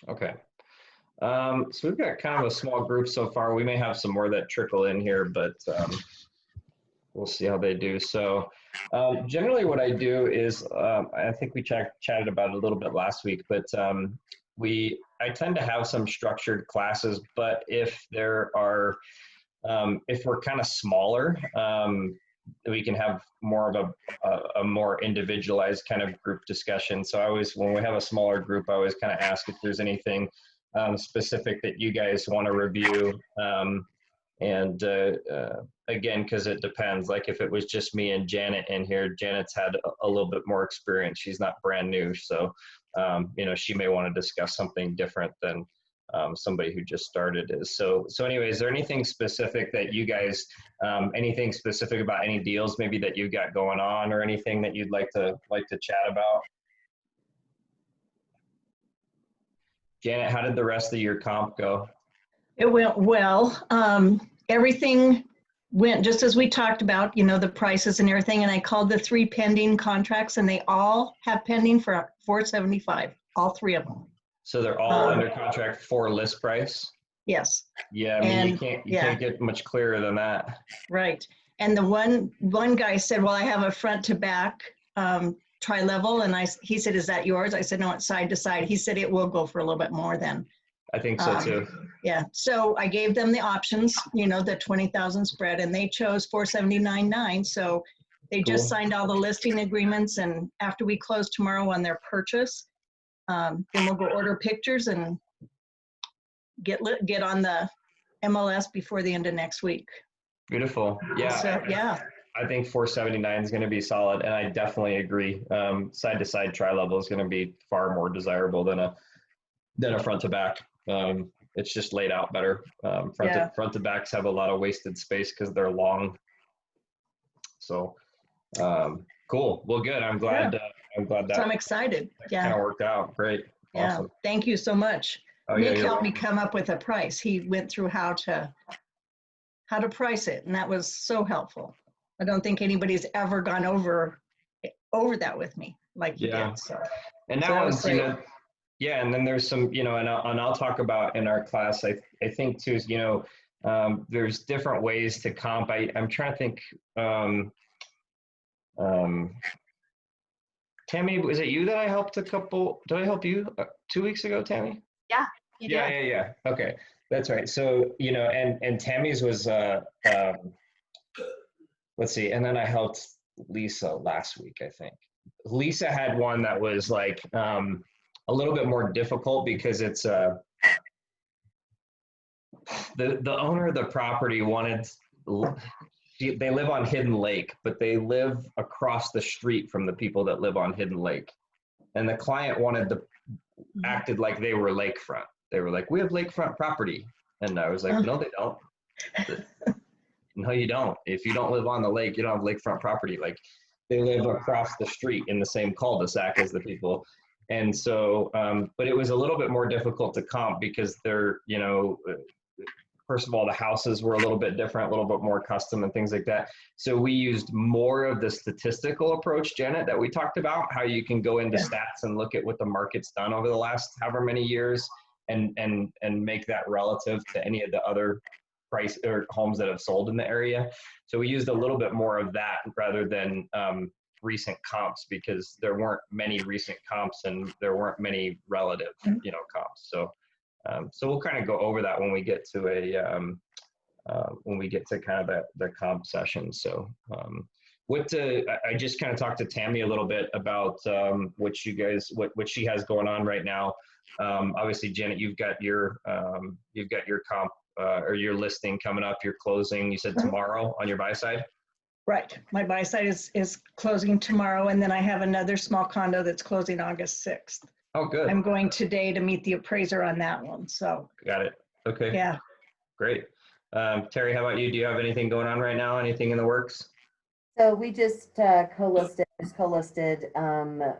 Okay. So we've got kind of a small group so far. We may have some more that trickle in here, but we'll see how they do. So generally what I do is, I think we chatted about it a little bit last week, but I tend to have some structured classes, but if there are, if we're kind of smaller, we can have more of a more individualized kind of group discussion. So I always, when we have a smaller group, I always kind of ask if there's anything specific that you guys want to review. And again, because it depends. Like if it was just me and Janet in here, Janet's had a little bit more experience. She's not brand new, so you know, she may want to discuss something different than somebody who just started is. So anyway, is there anything specific that you guys, anything specific about any deals maybe that you got going on, or anything that you'd like to chat about? Janet, how did the rest of your comp go? It went well. Everything went just as we talked about, you know, the prices and everything. And I called the 3 pending contracts, and they all have pending for $475, all 3 of them. So they're all under contract for list price? Yes. Yeah, I mean, you can't get much clearer than that. Right. And the one guy said, well, I have a front to back tri-level, and he said, is that yours? I said, no, it's side to side. He said it will go for a little bit more then. I think so too. Yeah. So I gave them the options, you know, the 20,000 spread, and they chose 479.9. So they just signed all the listing agreements, and after we close tomorrow on their purchase, then we'll go order pictures and get on the MLS before the end of next week. Beautiful. Yeah. So, yeah. I think 479 is going to be solid, and I definitely agree. Side to side tri-level is going to be far more desirable than a front to back. It's just laid out better. Front to backs have a lot of wasted space because they're long. So cool. Well, good. I'm glad. Yeah. I'm glad that. So I'm excited. Yeah. Kind of worked out. Great. Yeah. Awesome. Thank you so much. Oh, Nick yeah, helped me come up with a price. He went through how to price it, and that was so helpful. I don't think anybody's ever gone over that with me like you did. So, and that one's, you know, yeah. And then there's some, you know, and I'll talk about in our class, I think too, is, you know, there's different ways to comp. I'm trying to think, Tammy, was it you that I helped did I help you 2 weeks ago, Tammy? Yeah. You did. Yeah. Okay. That's right. So, you know, and Tammy's was, let's see. And then I helped Lisa last week, I think. Lisa had one that was like a little bit more difficult because it's the owner of the property wanted, they live on Hidden Lake, but they live across the street from the people that live on Hidden Lake. And the client acted like they were lakefront. They were like, we have lakefront property. And I was like, no, they don't. No, you don't. If you don't live on the lake, you don't have lakefront property. Like, they live across the street in the same cul-de-sac as the people. And so, but it was a little bit more difficult to comp because they're, you know, first of all, the houses were a little bit different, a little bit more custom and things like that. So we used more of the statistical approach, Janet, that we talked about, how you can go into stats and look at what the market's done over the last however many years and make that relative to any of the other price or homes that have sold in the area. So we used a little bit more of that rather than recent comps, because there weren't many recent comps and there weren't many relative, you know, comps. So so we'll kind of go over that when we get to kind of the comp session. So I just kind of talked to Tammy a little bit about what she has going on right now. Obviously, Janet, you've got your comp or your listing coming up. You're closing, you said tomorrow on your buy side? Right. My buy side is closing tomorrow, and then I have another small condo that's closing August 6th. Oh, good. I'm going today to meet the appraiser on that one. So. Got it. Okay. Yeah. Great. Terry, how about you? Do you have anything going on right now? Anything in the works? So we just co-listed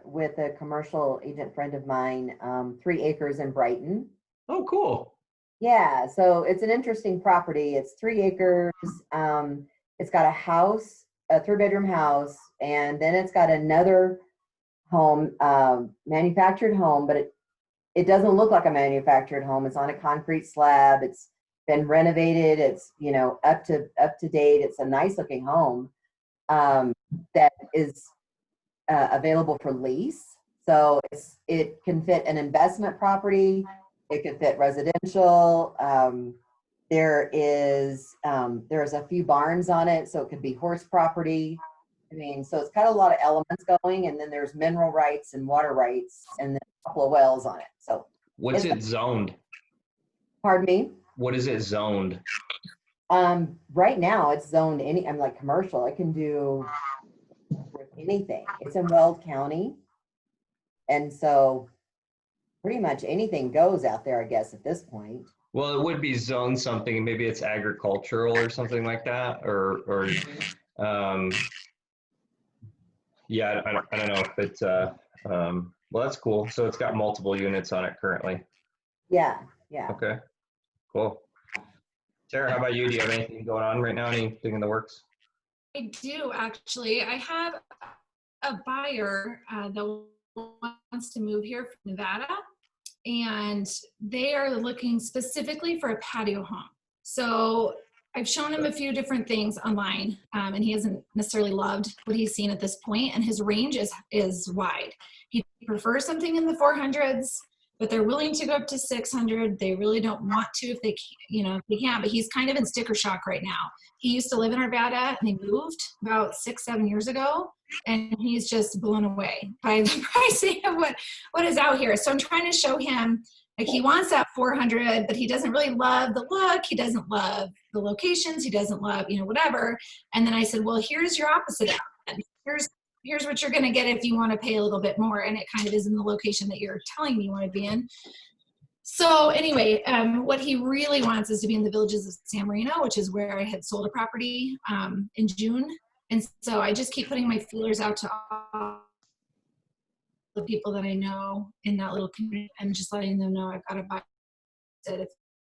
with a commercial agent friend of mine, 3 acres in Brighton. Oh, cool. Yeah. So it's an interesting property. It's 3 acres. It's got a house, a 3-bedroom house, and then it's got another home, manufactured home, but it doesn't look like a manufactured home. It's on a concrete slab. It's been renovated. It's, you know, up to date. It's a nice looking home that is available for lease. So it can fit an investment property. It could fit residential. There's a few barns on it, so it could be horse property. I mean, so it's got a lot of elements going, and then there's mineral rights and water rights, and then a couple of wells on it. So What's it zoned? pardon me. What is it zoned? Right now it's zoned I'm like commercial. I can do anything. It's in Weld County, and so pretty much anything goes out there, I guess, at this point. Well, it would be zoned something, maybe it's agricultural or something like that, or yeah, I don't know if it's well, that's cool. So it's got multiple units on it currently. Yeah. Okay, cool. Sarah, how about you? Do you have anything going on right now? Anything in the works? I do actually. I have a buyer that wants to move here from Nevada, and they are looking specifically for a patio home. So I've shown him a few different things online, and he hasn't necessarily loved what he's seen at this point, and his range is wide. He prefers something in the 400s, but they're willing to go up to 600. They really don't want to if they, if they can, but he's kind of in sticker shock right now. He used to live in Arvada, and he moved about 6-7 years ago, and he's just blown away by the pricing of what is out here. So I'm trying to show him, like, he wants that 400, but he doesn't really love the look. He doesn't love the locations. He doesn't love, whatever. And then I said, well, here's your opposite. Here's what you're going to get if you want to pay a little bit more. And it kind of is in the location that you're telling me you want to be in. So anyway, what he really wants is to be in the Villages of San Marino, which is where I had sold a property in June. And so I just keep putting my feelers out to all the people that I know in that little community and just letting them know I've got to buy it if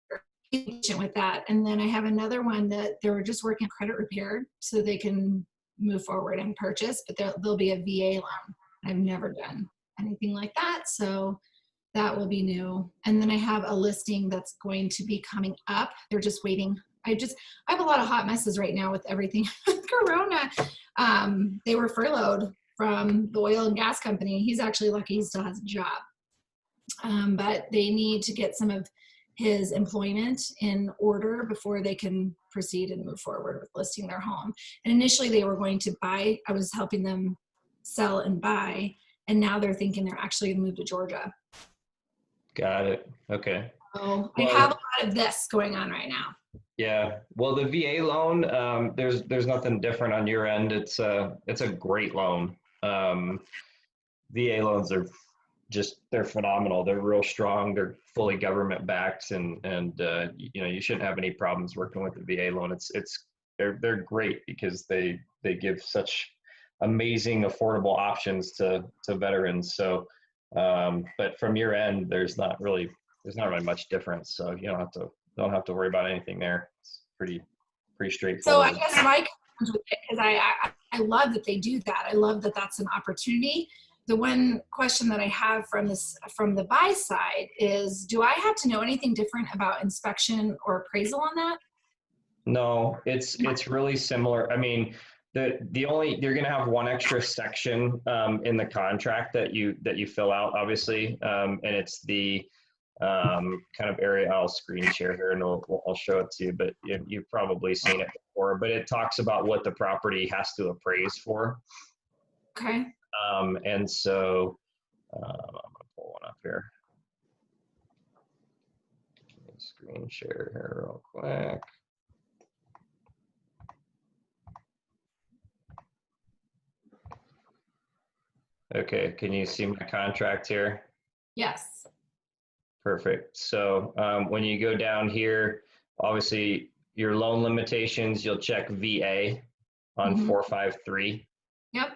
you're patient with that. And then I have another one that they were just working on credit repair so they can move forward and purchase, but there'll be a VA loan. I've never done anything like that, so that will be new. And then I have a listing that's going to be coming up. They're just waiting. I have a lot of hot messes right now with everything with Corona. They were furloughed from the oil and gas company. He's actually lucky he still has a job. But they need to get some of his employment in order before they can proceed and move forward with listing their home. And initially they were going to buy. I was helping them sell and buy, and now they're thinking they're actually going to move to Georgia. Got it. Okay. So I have a lot of this going on right now. Yeah. Well, the VA loan, there's nothing different on your end. It's a great loan. VA loans are they're phenomenal. They're real strong. They're fully government backed, and you shouldn't have any problems working with the VA loan. They're great because they give such amazing affordable options to veterans. So, but from your end, there's not really much difference. So you don't have to worry about anything there. It's pretty straightforward. So I guess my challenge with it, because I love that they do that. I love that that's an opportunity. The one question that I have from the buy side is, do I have to know anything different about inspection or appraisal on that? No, it's really similar. I mean, the only, you're going to have one extra section in the contract that you fill out, obviously, and it's the kind of area. I'll screen share here and I'll show it to you, but you've probably seen it before. But it talks about what the property has to appraise for. Okay. And so I'm gonna pull one up here. Screen share here real quick. Okay, can you see my contract here? Yes. Perfect. So when you go down here, obviously your loan limitations, you'll check VA on 453. Yep.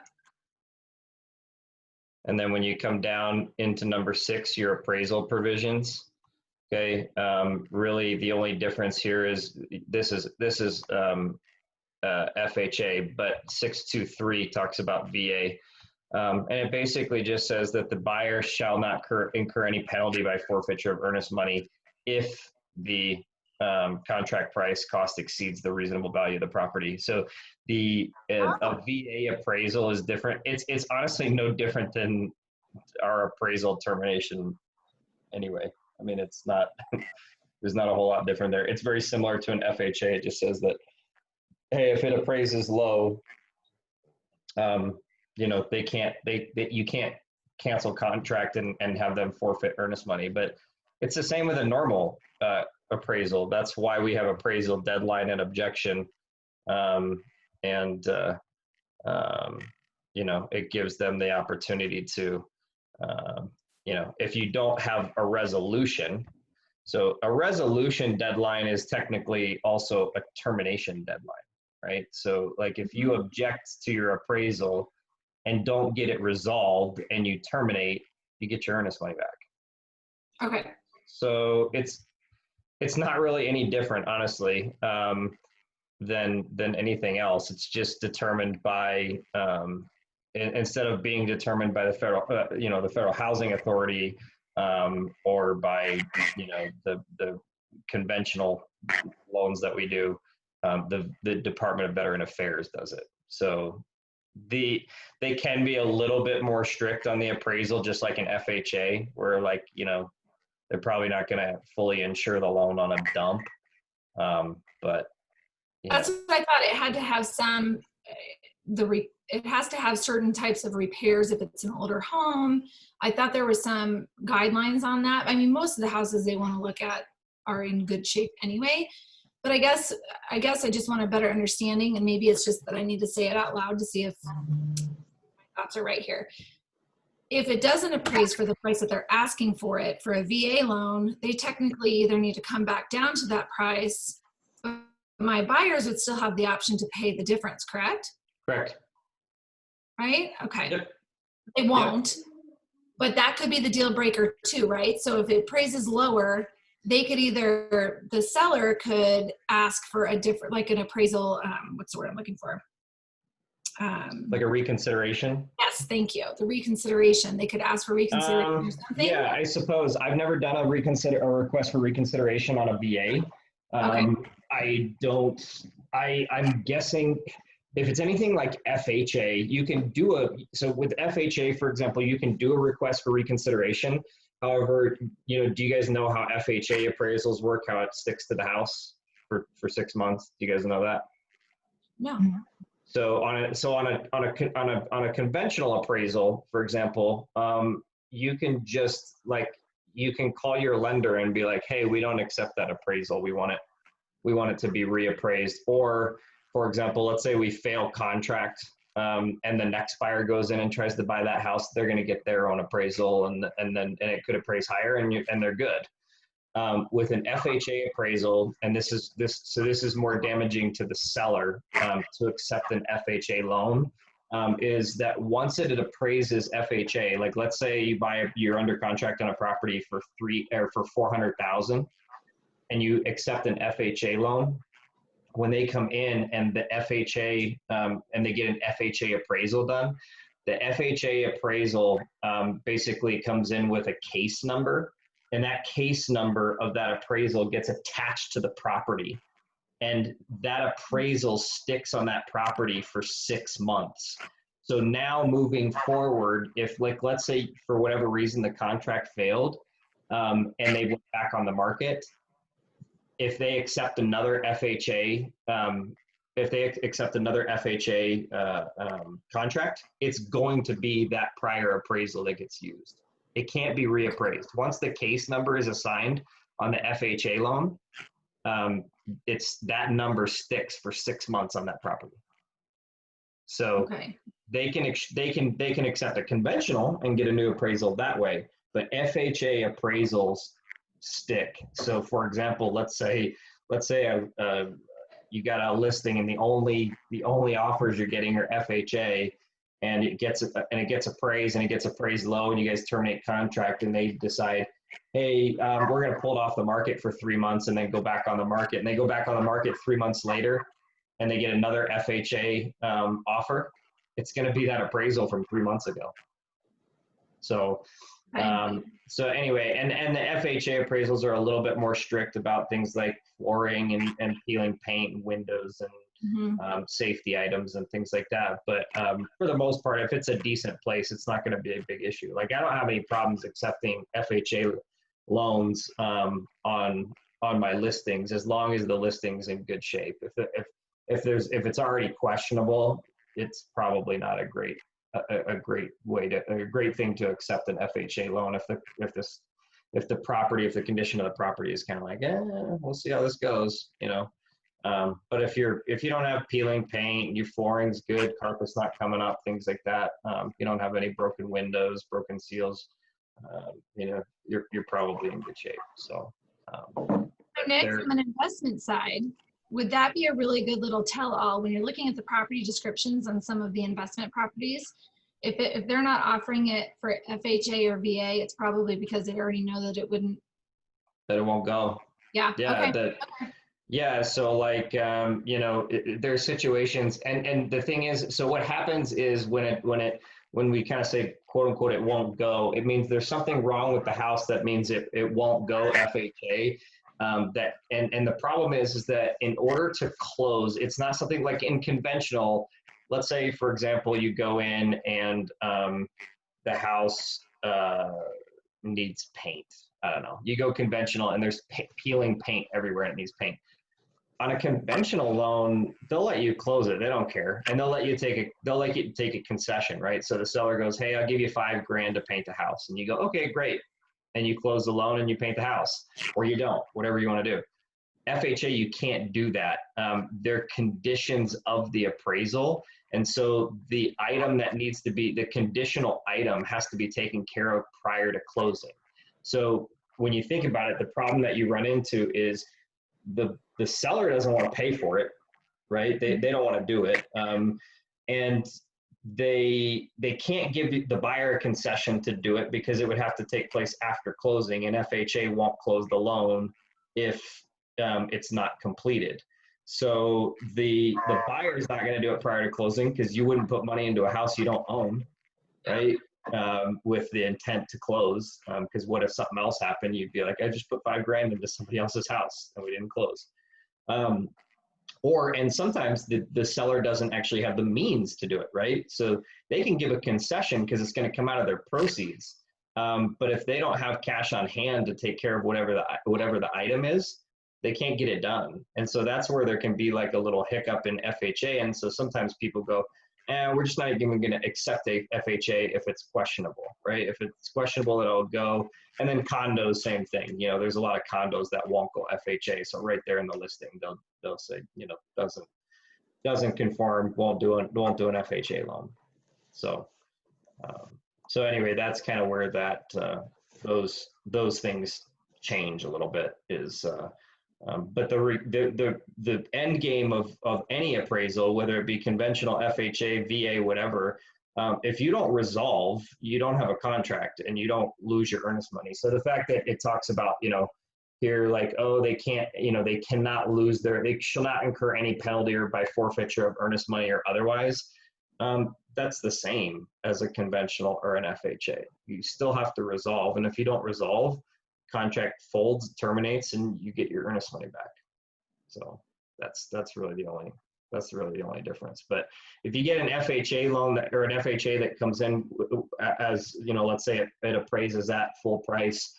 And then when you come down into number 6, your appraisal provisions. Okay, really the only difference here is this is FHA, but 623 talks about VA. And it basically just says that the buyer shall not incur any penalty by forfeiture of earnest money if the contract price cost exceeds the reasonable value of the property. So a VA appraisal is different. It's honestly no different than our appraisal termination anyway. I mean, it's not, there's not a whole lot different there. It's very similar to an FHA. It just says that, hey, if it appraises low, you know, you can't cancel contract and have them forfeit earnest money. But it's the same with a normal appraisal. That's why we have appraisal deadline and objection. You know, it gives them the opportunity to, you know, if you don't have a resolution. So a resolution deadline is technically also a termination deadline, right? So like if you object to your appraisal and don't get it resolved and you terminate, you get your earnest money back. Okay. So it's not really any different, honestly, than anything else. It's just determined by, instead of being determined by the federal, you know, the Federal Housing Authority, or by, you know, the conventional loans that we do, the Department of Veteran Affairs does it. So they can be a little bit more strict on the appraisal, just like an FHA, where, like, you know, they're probably not going to fully insure the loan on a dump. But that's what I thought. It had to have some, it has to have certain types of repairs if it's an older home. I thought there were some guidelines on that. I mean, most of the houses they want to look at are in good shape anyway. But I guess I just want a better understanding, and maybe it's just that I need to say it out loud to see if my thoughts are right here. If it doesn't appraise for the price that they're asking for it for a VA loan, they technically either need to come back down to that price, but my buyers would still have the option to pay the difference, correct? Correct. Right? Okay. Yep. They won't, but that could be the deal breaker too, right? So if it appraises lower, they could either, the seller could ask for a different, like an appraisal, what's the word I'm looking for? Like a reconsideration? Yes, thank you. The reconsideration. They could ask for reconsideration or something. Yeah, I suppose. I've never done a request for reconsideration on a VA. Okay. I'm guessing if it's anything like FHA, you can do so with FHA, for example, you can do a request for reconsideration. However, you know, do you guys know how FHA appraisals work, how it sticks to the house for 6 months? Do you guys know that? No. So on a conventional appraisal, for example, you can just you can call your lender and be like, hey, we don't accept that appraisal. We want it to be reappraised. Or, for example, let's say we fail contract, and the next buyer goes in and tries to buy that house. They're going to get their own appraisal, and it could appraise higher, and they're good. With an FHA appraisal, and this is more damaging to the seller to accept an FHA loan, is that once it appraises FHA, like let's say you're under contract on a property for $400,000, and you accept an FHA loan. When they come in and the FHA and they get an FHA appraisal done, the FHA appraisal basically comes in with a case number. And that case number of that appraisal gets attached to the property. And that appraisal sticks on that property for 6 months. So now moving forward, if let's say for whatever reason the contract failed and they went back on the market, if they accept another FHA, contract, it's going to be that prior appraisal that gets used. It can't be reappraised. Once the case number is assigned on the FHA loan, that number sticks for 6 months on that property. So they can accept a conventional and get a new appraisal that way, but FHA appraisals stick. So, for example, let's say you got a listing and the only offers you're getting are FHA. And it gets appraised and it gets appraised low, and you guys terminate contract, and they decide, hey, we're going to pull it off the market for 3 months and then go back on the market. And they go back on the market 3 months later, and they get another FHA offer. it's going to be that appraisal from 3 months ago. So, so anyway, and the FHA appraisals are a little bit more strict about things like flooring and peeling paint and windows and safety items and things like that. But for the most part, if it's a decent place, it's not going to be a big issue. Like I don't have any problems accepting FHA loans on my listings as long as the listing's in good shape. If it's already questionable, it's probably not a great thing to accept an FHA loan. If the condition of the property is kind of like, we'll see how this goes, you know. But if you don't have peeling paint, your flooring's good, carpet's not coming up, things like that, you don't have any broken windows, broken seals, you know, you're probably in good shape. So Nick, from an investment side, would that be a really good little tell-all when you're looking at the property descriptions on some of the investment properties? If they're not offering it for FHA or VA, it's probably because they already know that it won't go. Yeah. Yeah. Okay. Yeah. So like, you know, there's situations, and the thing is, so what happens is when we kind of say, quote unquote, it won't go, it means there's something wrong with the house that means it won't go FHA. And the problem is that in order to close, it's not something like in conventional. Let's say, for example, you go in and the house needs paint. I don't know. You go conventional and there's peeling paint everywhere and it needs paint. On a conventional loan, they'll let you close it. They don't care, and they'll let you take a concession, right? So the seller goes, "Hey, I'll give you $5,000 to paint the house," and you go, "Okay, great," and you close the loan and you paint the house, or you don't, whatever you want to do. FHA, you can't do that. They're conditions of the appraisal. And so the item that needs to be, the conditional item has to be taken care of prior to closing. So when you think about it, the problem that you run into is the seller doesn't want to pay for it, right? They don't want to do it. And they can't give the buyer a concession to do it because it would have to take place after closing, and FHA won't close the loan if it's not completed. So the buyer is not going to do it prior to closing because you wouldn't put money into a house you don't own, right? With the intent to close, because what if something else happened? You'd be like, I just put $5,000 into somebody else's house and we didn't close. And sometimes the seller doesn't actually have the means to do it, right? So they can give a concession because it's going to come out of their proceeds. But if they don't have cash on hand to take care of whatever the item is, they can't get it done. And so that's where there can be like a little hiccup in FHA. And so sometimes people go, we're just not even going to accept a FHA if it's questionable, right? If it's questionable, it'll go. And then condos, same thing. You know, there's a lot of condos that won't go FHA. So right there in the listing, they'll say, you know, doesn't conform, won't do an FHA loan. So, so anyway, that's kind of where that those things change a little bit. Is but the end game of any appraisal, whether it be conventional, FHA, VA, whatever, if you don't resolve, you don't have a contract and you don't lose your earnest money. So the fact that it talks about, you know, here like, oh, they can't, you know, they cannot lose they shall not incur any penalty or by forfeiture of earnest money or otherwise. That's the same as a conventional or an FHA. You still have to resolve, and if you don't resolve, contract folds, terminates, and you get your earnest money back. So that's really the only difference. But if you get an FHA loan or an FHA that comes in as, you know, let's say it appraises at full price,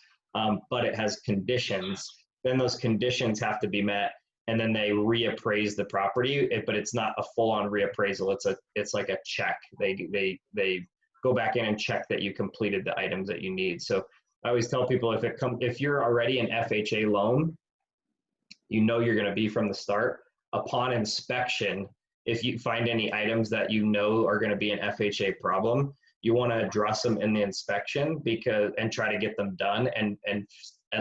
but it has conditions, then those conditions have to be met, and then they reappraise the property. But it's not a full-on reappraisal. It's like a check. They go back in and check that you completed the items that you need. So I always tell people, if you're already an FHA loan, you know you're going to be from the start. Upon inspection, if you find any items that you know are going to be an FHA problem, you want to address them in the inspection and try to get them done and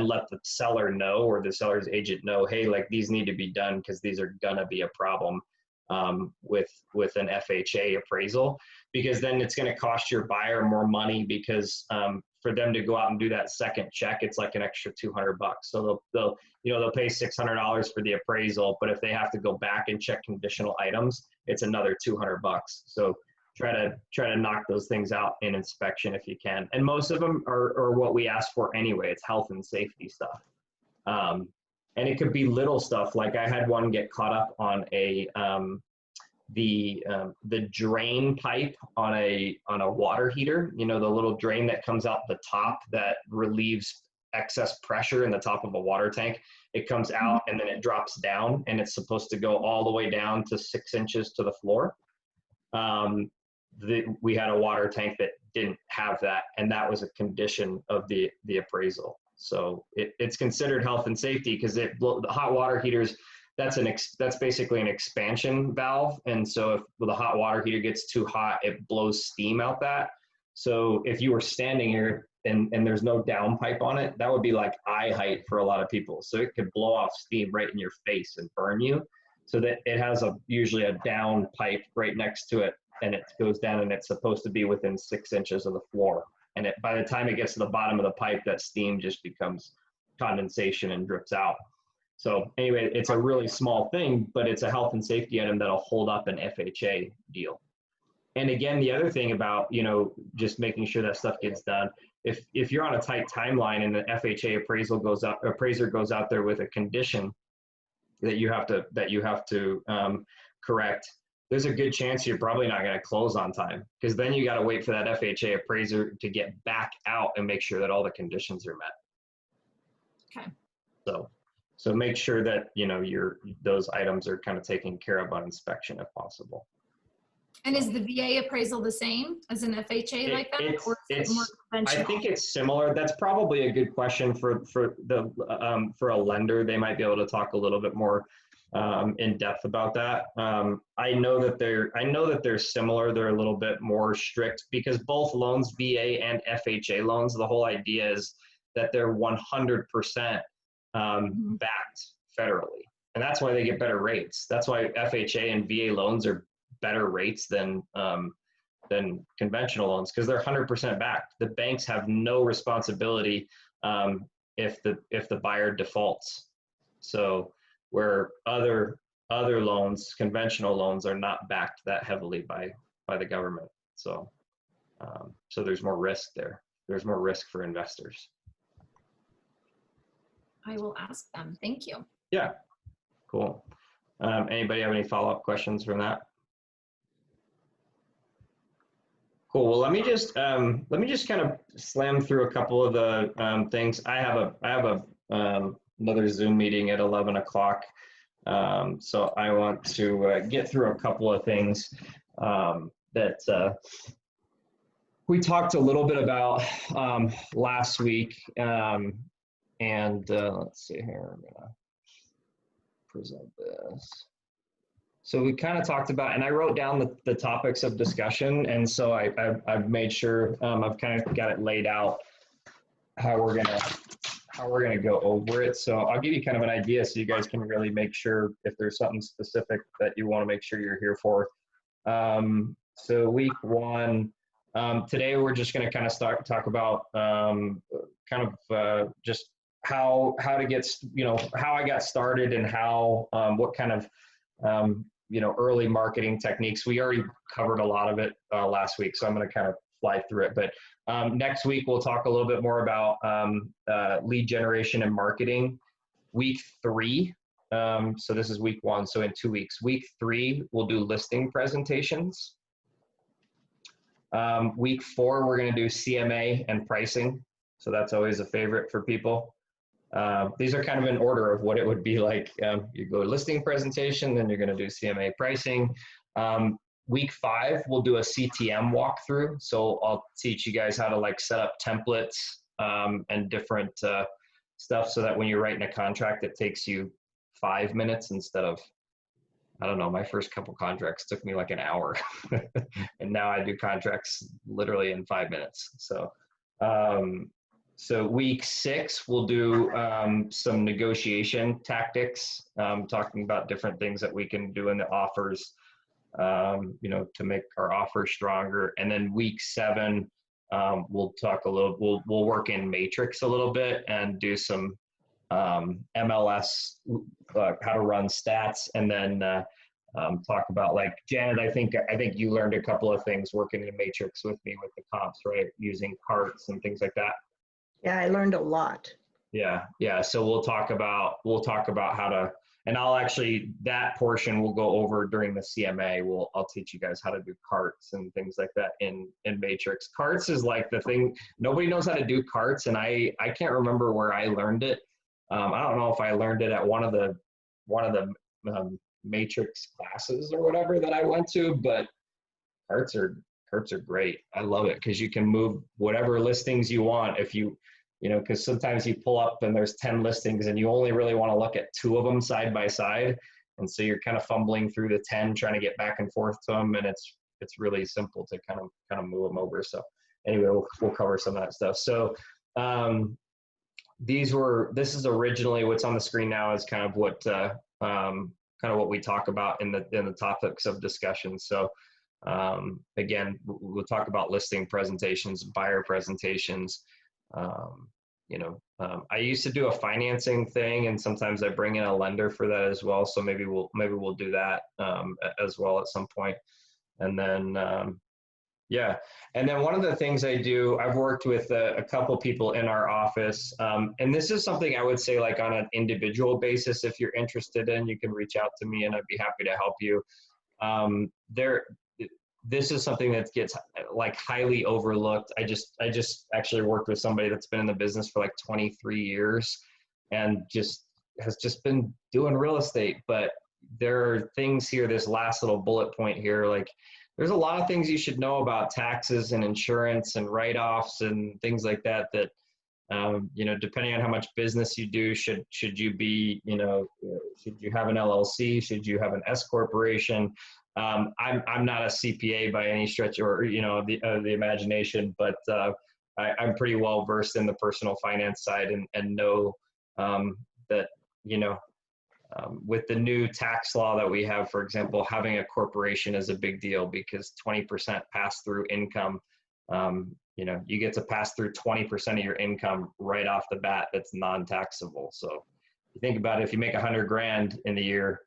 let the seller know, or the seller's agent know, hey, like these need to be done because these are going to be a problem with an FHA appraisal, because then it's going to cost your buyer more money because for them to go out and do that second check, it's like an extra $200. So they'll pay $600 for the appraisal, but if they have to go back and check conditional items, it's another $200. So try to knock those things out in inspection if you can. And most of them are what we ask for anyway. It's health and safety stuff. And it could be little stuff. Like I had one get caught up on the drain pipe on a water heater, you know, the little drain that comes out the top that relieves excess pressure in the top of a water tank. It comes out and then it drops down, and it's supposed to go all the way down to 6 inches to the floor. We had a water tank that didn't have that, and that was a condition of the appraisal. So it's considered health and safety because the hot water heaters, that's basically an expansion valve. And so if the hot water heater gets too hot, it blows steam out that. So if you were standing here and there's no down pipe on it, that would be like eye height for a lot of people. So it could blow off steam right in your face and burn you. So that it has usually a down pipe right next to it, and it goes down, and it's supposed to be within 6 inches of the floor. And by the time it gets to the bottom of the pipe, that steam just becomes condensation and drips out. So anyway, it's a really small thing, but it's a health and safety item that'll hold up an FHA deal. And again, the other thing about, you know, just making sure that stuff gets done, if you're on a tight timeline and the FHA appraiser goes out there with a condition that you have to correct, there's a good chance you're probably not going to close on time, because then you got to wait for that FHA appraiser to get back out and make sure that all the conditions are met. Okay. So make sure that, you know, those items are kind of taken care of on inspection if possible. And is the VA appraisal the same as an FHA like that, or is it more conventional? I think it's similar. That's probably a good question for a lender. They might be able to talk a little bit more in depth about that. I know that they're similar. They're a little bit more strict because both loans, VA and FHA loans, the whole idea is that they're 100% backed federally, and that's why they get better rates. That's why FHA and VA loans are better rates than conventional loans, because they're 100% backed. The banks have no responsibility if the buyer defaults. So where other loans, conventional loans, are not backed that heavily by the government. So so there's more risk there. There's more risk for investors. I will ask them. Thank you. Yeah, cool. Anybody have any follow-up questions from that? Cool. Well, let me just kind of slam through a couple of the things. I have another Zoom meeting at 11 o'clock. So I want to get through a couple of things that we talked a little bit about last week. And let's see here, I'm gonna present this. So we kind of talked about, and I wrote down the topics of discussion, and so I've made sure I've kind of got it laid out how we're gonna go over it. So I'll give you kind of an idea so you guys can really make sure if there's something specific that you want to make sure you're here for. So week one, today we're just going to kind of talk about just how to get, how I got started and how, what kind of, early marketing techniques. We already covered a lot of it last week, so I'm going to kind of fly through it. But next week, we'll talk a little bit more about lead generation and marketing. Week 3, so this is week 1, so in 2 weeks. Week 3, we'll do listing presentations. Week 4, we're going to do CMA and pricing. So that's always a favorite for people. These are kind of in order of what it would be like. You go listing presentation, then you're going to do CMA pricing. Week 5, we'll do a CTM walkthrough. So I'll teach you guys how to set up templates and different stuff so that when you're writing a contract, it takes you 5 minutes instead of, I don't know, my first couple contracts took me like an hour. And now I do contracts literally in 5 minutes. So, so week 6, we'll do some negotiation tactics, talking about different things that we can do in the offers, to make our offer stronger. And then week 7, we'll talk a little, we'll work in Matrix a little bit and do some MLS, how to run stats, and then talk about, like, Janet, I think you learned a couple of things working in Matrix with me with the comps, right? Using carts and things like that. Yeah, I learned a lot. Yeah. So we'll talk about how to, and I'll actually, that portion we'll go over during the CMA. I'll teach you guys how to do carts and things like that in Matrix. Carts is like the thing, nobody knows how to do carts, and I can't remember where I learned it. I don't know if I learned it at one of the Matrix classes or whatever that I went to, but carts are great. I love it because you can move whatever listings you want. If you know, because sometimes you pull up and there's 10 listings and you only really want to look at 2 of them side by side, and so you're kind of fumbling through the 10 trying to get back and forth to them, and it's really simple to kind of move them over. So anyway, we'll cover some of that stuff. So this is originally what's on the screen now is kind of what we talk about in the topics of discussion. So again, we'll talk about listing presentations, buyer presentations. I used to do a financing thing, and sometimes I bring in a lender for that as well. So maybe we'll do that as well at some point. And then and then one of the things I do, I've worked with a couple people in our office, and this is something I would say, like, on an individual basis, if you're interested in, you can reach out to me and I'd be happy to help you. This is something that gets, like, highly overlooked. I just actually worked with somebody that's been in the business for like 23 years and has been doing real estate. But there are things here, this last little bullet point here, like, there's a lot of things you should know about taxes and insurance and write-offs and things like that, depending on how much business you do, should you be, should you have an LLC? Should you have an S corporation? I'm not a CPA by any stretch or, the imagination, but I'm pretty well versed in the personal finance side and know that, with the new tax law that we have, for example, having a corporation is a big deal because 20% pass through income, you get to pass through 20% of your income right off the bat. That's non-taxable. So if you think about it, if you make 100 grand in the year,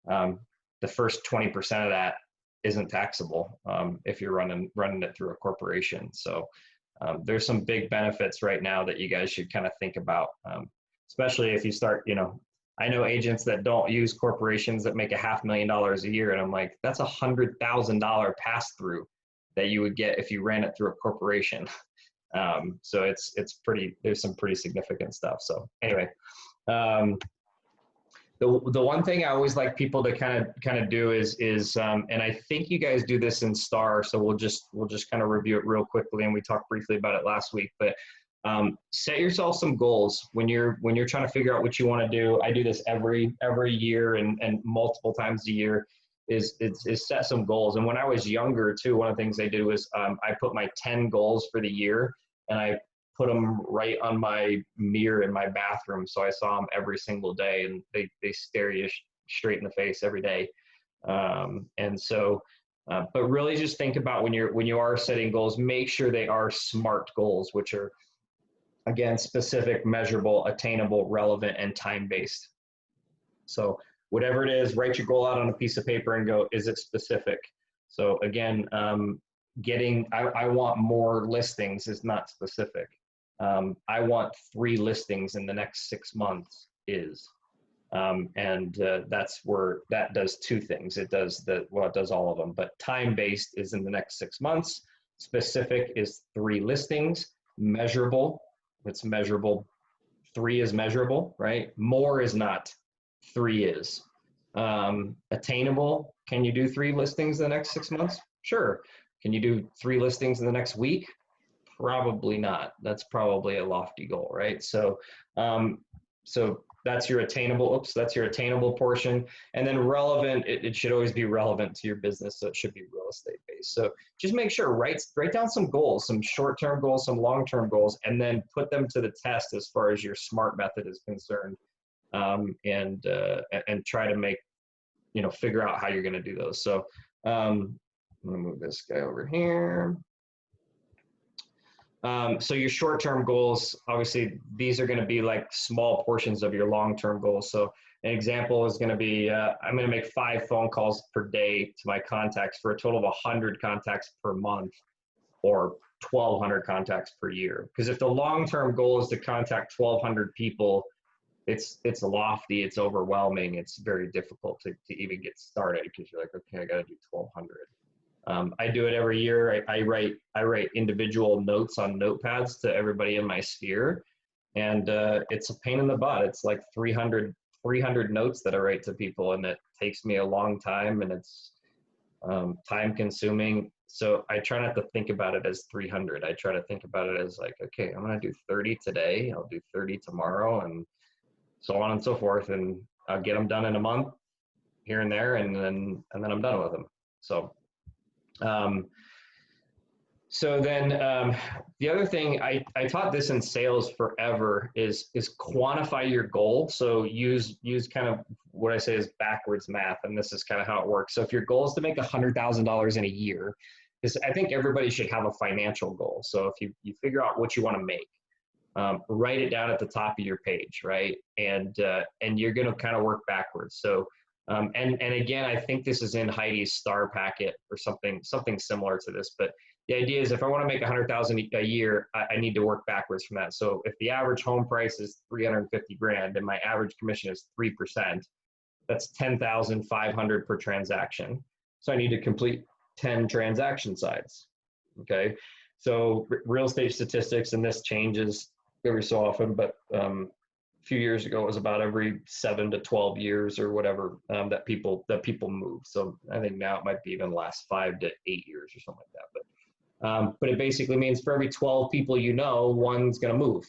the first 20% of that isn't taxable if you're running it through a corporation. So there's some big benefits right now that you guys should kind of think about, especially if you start, I know agents that don't use corporations that make $500,000 a year. And I'm like, that's $100,000 pass through that you would get if you ran it through a corporation. So it's there's some pretty significant stuff. So anyway, the one thing I always like people to kind of do is and I think you guys do this in STAR, so we'll just kind of review it real quickly, and we talked briefly about it last week, but set yourself some goals when you're trying to figure out what you want to do. I do this every year and multiple times a year is set some goals. And when I was younger too, one of the things I did was I put my 10 goals for the year and I put them right on my mirror in my bathroom, so I saw them every single day, and they stare you straight in the face every day. And so, but really just think about when you are setting goals, make sure they are SMART goals, which are, again, specific, measurable, attainable, relevant, and time-based. So whatever it is, write your goal out on a piece of paper and go, is it specific? So again, I want more listings is not specific. I want 3 listings in the next 6 months that's where that does 2 things. It does it does all of them, but time-based is in the next 6 months. Specific is 3 listings. Measurable, it's measurable. 3 is measurable, right? More is not, 3 is. Attainable, can you do 3 listings in the next 6 months? Sure. Can you do 3 listings in the next week? Probably not. That's probably a lofty goal, right? So, so that's your attainable. That's your attainable portion. And then relevant, it should always be relevant to your business. So it should be real estate based. So just make sure, write down some goals, some short-term goals, some long-term goals, and then put them to the test as far as your SMART method is concerned. And try to make, figure out how you're going to do those. So I'm going to move this guy over here. So your short-term goals, obviously, these are going to be like small portions of your long-term goals. So An example is going to be, I'm going to make 5 phone calls per day to my contacts for a total of 100 contacts per month, or 1,200 contacts per year. Because if the long-term goal is to contact 1,200 people, it's lofty, it's overwhelming, it's very difficult to even get started, because you're like, okay, I got to do 1,200. I do it every year. I write individual notes on notepads to everybody in my sphere, and it's a pain in the butt. It's like 300 notes that I write to people, and it takes me a long time, and it's time consuming. So I try not to think about it as 300. I try to think about it as like, okay, I'm going to do 30 today, I'll do 30 tomorrow, and so on and so forth. And I'll get them done in a month here and there, and then I'm done with them. So, the other thing, I taught this in sales forever, is quantify your goal. So use kind of what I say is backwards math, and this is kind of how it works. So if your goal is to make $100,000 in a year, because I think everybody should have a financial goal. So if you figure out what you want to make, write it down at the top of your page, right? And you're going to kind of work backwards. So and again, I think this is in Heidi's star packet or something similar to this, but the idea is if I want to make 100,000 a year, I need to work backwards from that. So if the average home price is 350 grand and my average commission is 3%, that's 10,500 per transaction. So I need to complete 10 transaction sides. Okay. So real estate statistics, and this changes every so often, but a few years ago it was about every 7 to 12 years or whatever that people move. So I think now it might be even last 5 to 8 years or something like that. But it basically means for every 12 people, one's going to move.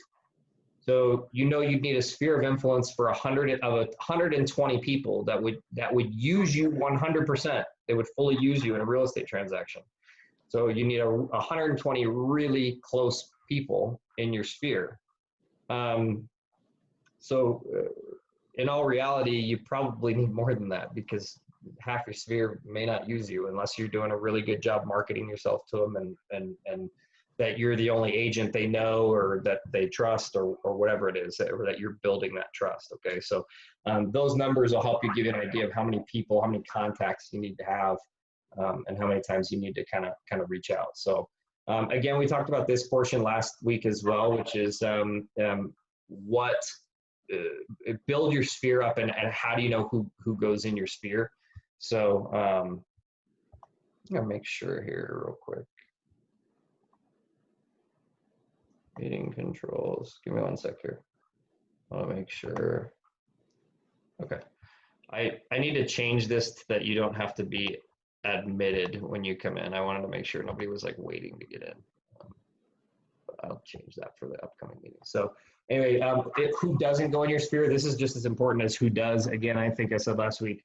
So you'd need a sphere of influence for 120 people that would use you 100%. They would fully use you in a real estate transaction. So you need 120 really close people in your sphere. So in all reality, you probably need more than that, because half your sphere may not use you unless you're doing a really good job marketing yourself to them, and that you're the only agent they know or that they trust, or whatever it is, or that you're building that trust. Okay. So those numbers will help you give you an idea of how many people, how many contacts you need to have, and how many times you need to kind of reach out. So again, we talked about this portion last week as well, which is build your sphere up, and how do you know who goes in your sphere? So I'm gonna make sure here real quick. Meeting controls. Give me 1 sec here. I want to make sure. Okay. I need to change this to that you don't have to be admitted when you come in. I wanted to make sure nobody was like waiting to get in. But I'll change that for the upcoming meeting. So anyway, who doesn't go in your sphere? This is just as important as who does. Again, I think I said last week,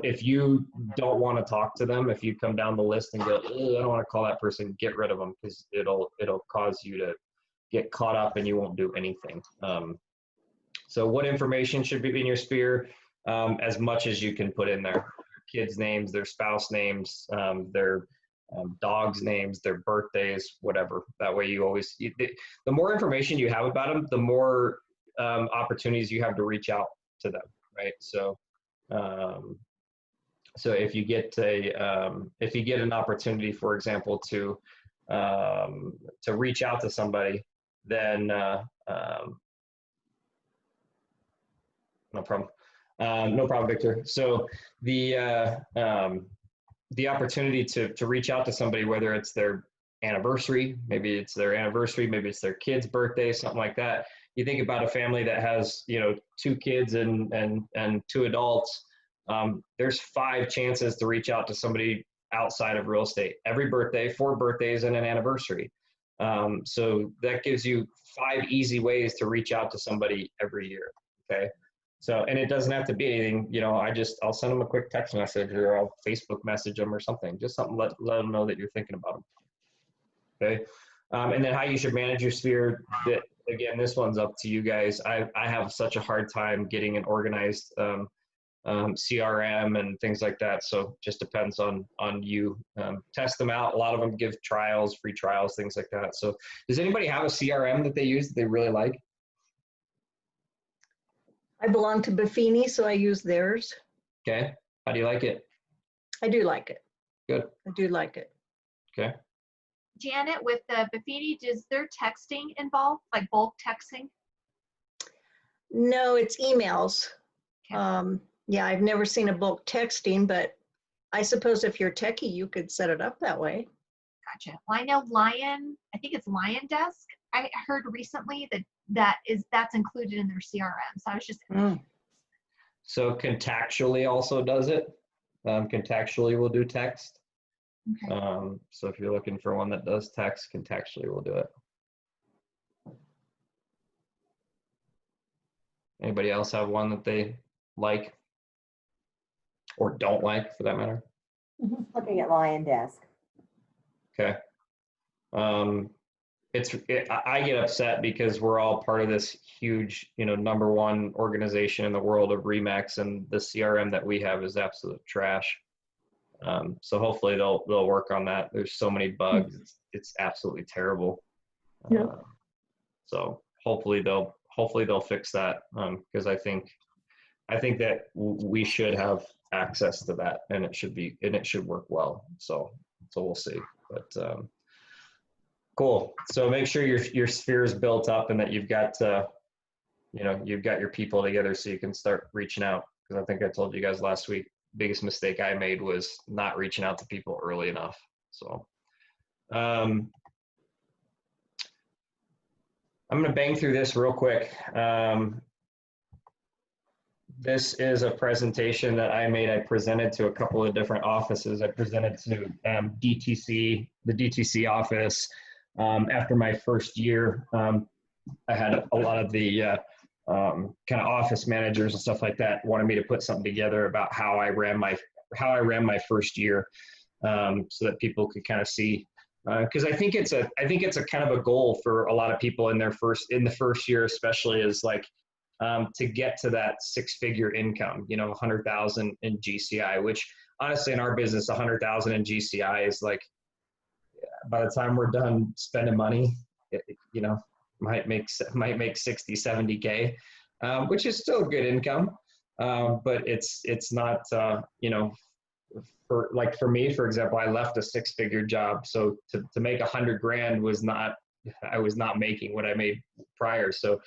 if you don't want to talk to them, if you come down the list and go, I don't want to call that person, get rid of them, because it'll cause you to get caught up and you won't do anything. So what information should be in your sphere? As much as you can put in there. Kids' names, their spouse names, their dogs' names, their birthdays, whatever. That way the more information you have about them, the more opportunities you have to reach out to them, right? So so if you get an opportunity, for example, to reach out to somebody, then no problem. No problem, Victor. So the opportunity to reach out to somebody, whether it's their anniversary, maybe it's their kid's birthday, something like that. You think about a family that has 2 kids and 2 adults. There's 5 chances to reach out to somebody outside of real estate. Every birthday, 4 birthdays, and an anniversary. So that gives you 5 easy ways to reach out to somebody every year. Okay. So, and it doesn't have to be anything, I'll send them a quick text message, or I'll Facebook message them or something, just something, let them know that you're thinking about them. Okay. And then how you should manage your sphere. Again, this one's up to you guys. I have such a hard time getting an organized CRM and things like that. So just depends on you. Test them out. A lot of them give trials, free trials, things like that. So does anybody have a CRM that they use that they really like? I belong to Buffini, so I use theirs. Okay. How do you like it? I do like it. Good. I do like it. Okay. Janet, with the Buffini, does their texting involve, like bulk texting? No, it's emails. Okay. Yeah, I've never seen a bulk texting, but I suppose if you're techie, you could set it up that way. Gotcha. Well, I know Lion, I think it's Lion Desk. I heard recently that's included in their CRM. So I was just, So Contactually also does it. Contactually will do text. okay. So if you're looking for one that does text, Contactually will do it. Anybody else have one that they like or don't like, for that matter? Looking at Lion Desk. Okay. I get upset because we're all part of this huge, #1 organization in the world of Remax, and the CRM that we have is absolute trash. So hopefully they'll work on that. There's so many bugs. It's absolutely terrible. Yep. So hopefully they'll fix that, because I think that we should have access to that, and it should work well. So we'll see. But cool. So make sure your sphere is built up and that you've got your people together so you can start reaching out. Because I think I told you guys last week, biggest mistake I made was not reaching out to people early enough. So I'm going to bang through this real quick. This is a presentation that I made. I presented to a couple of different offices. I presented to the DTC office. After my first year, I had a lot of the kind of office managers and stuff like that wanted me to put something together about how I ran my first year, so that people could kind of see. Because I think it's a kind of a goal for a lot of people in the first year, especially, is like to get to that 6-figure income, 100,000 in GCI, which honestly in our business, 100,000 in GCI is like, by the time we're done spending money, might make 60, 70K, which is still good income. But it's not, for me, for example, I left a 6-figure job. So to make 100 grand I was not making what I made prior. So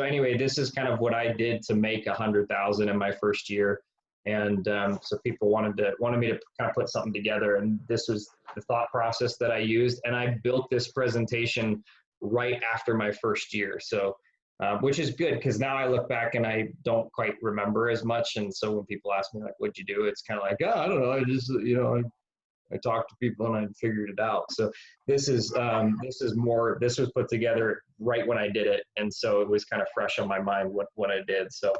anyway, this is kind of what I did to make 100,000 in my first year. And so people wanted me to kind of put something together, and this was the thought process that I used. And I built this presentation right after my first year. So, which is good, because now I look back and I don't quite remember as much. And so when people ask me like, what'd you do? It's kind of like, oh, I don't know. I just, I talked to people and I figured it out. So this was put together right when I did it. And so it was kind of fresh on my mind what I did. So,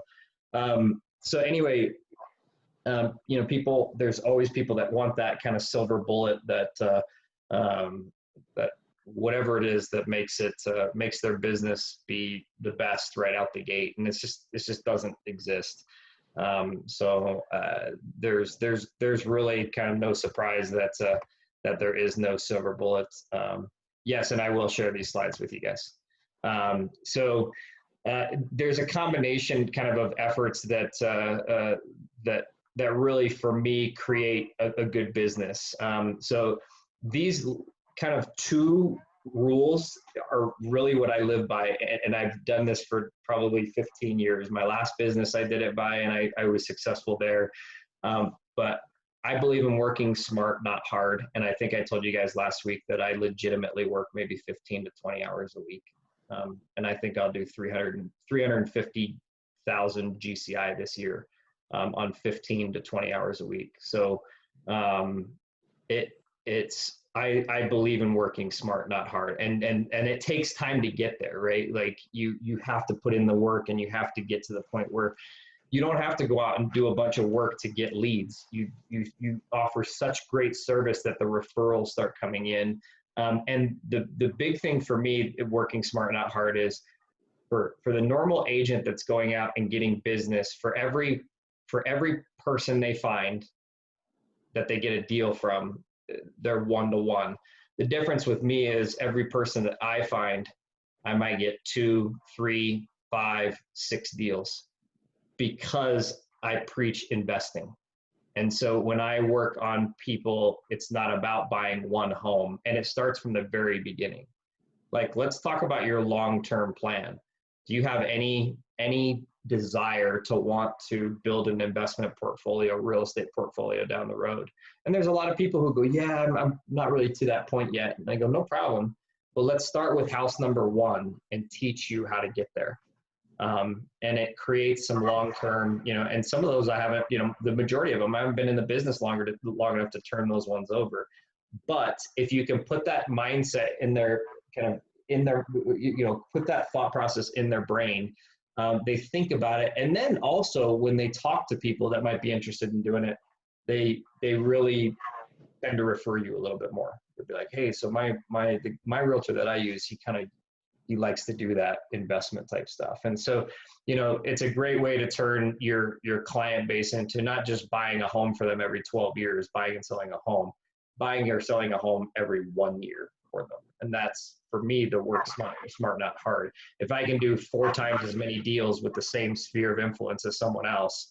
anyway, there's always people that want that kind of silver bullet that whatever it is that makes their business be the best right out the gate. And it just doesn't exist. There's really kind of no surprise that there is no silver bullets. Yes, and I will share these slides with you guys. There's a combination kind of efforts that really, for me, create a good business. So these kind of 2 rules are really what I live by, and I've done this for probably 15 years. My last business I did it by, and I was successful there. But I believe in working smart, not hard. And I think I told you guys last week that I legitimately work maybe 15 to 20 hours a week. And I think I'll do 350,000 GCI this year, on 15 to 20 hours a week. So I believe in working smart, not hard. And it takes time to get there, right? Like you have to put in the work, and you have to get to the point where you don't have to go out and do a bunch of work to get leads. You offer such great service that the referrals start coming in. And the big thing for me, working smart, not hard, is for the normal agent that's going out and getting business, for every person they find that they get a deal from, they're 1-to-1. The difference with me is every person that I find, I might get 2, 3, 5, 6 deals. because I preach investing. And so when I work on people, it's not about buying one home, and it starts from the very beginning. Like, let's talk about your long-term plan. Do you have any desire to want to build an investment portfolio, real estate portfolio down the road? And there's a lot of people who go, yeah, I'm not really to that point yet. And I go, no problem. But let's start with house number one and teach you how to get there. And it creates some long-term, and some of those I haven't, the majority of them, I haven't been in the business long enough to turn those ones over. But if you can put that mindset in their put that thought process in their brain, they think about it. And then also when they talk to people that might be interested in doing it, they really tend to refer you a little bit more. They'll be like, hey, so my realtor that I use, he likes to do that investment type stuff. And so, it's a great way to turn your client base into not just buying a home for them every 12 years, buying and selling a home, buying or selling a home every 1 year for them. And that's, for me, the work smart, not hard. If I can do 4 times as many deals with the same sphere of influence as someone else,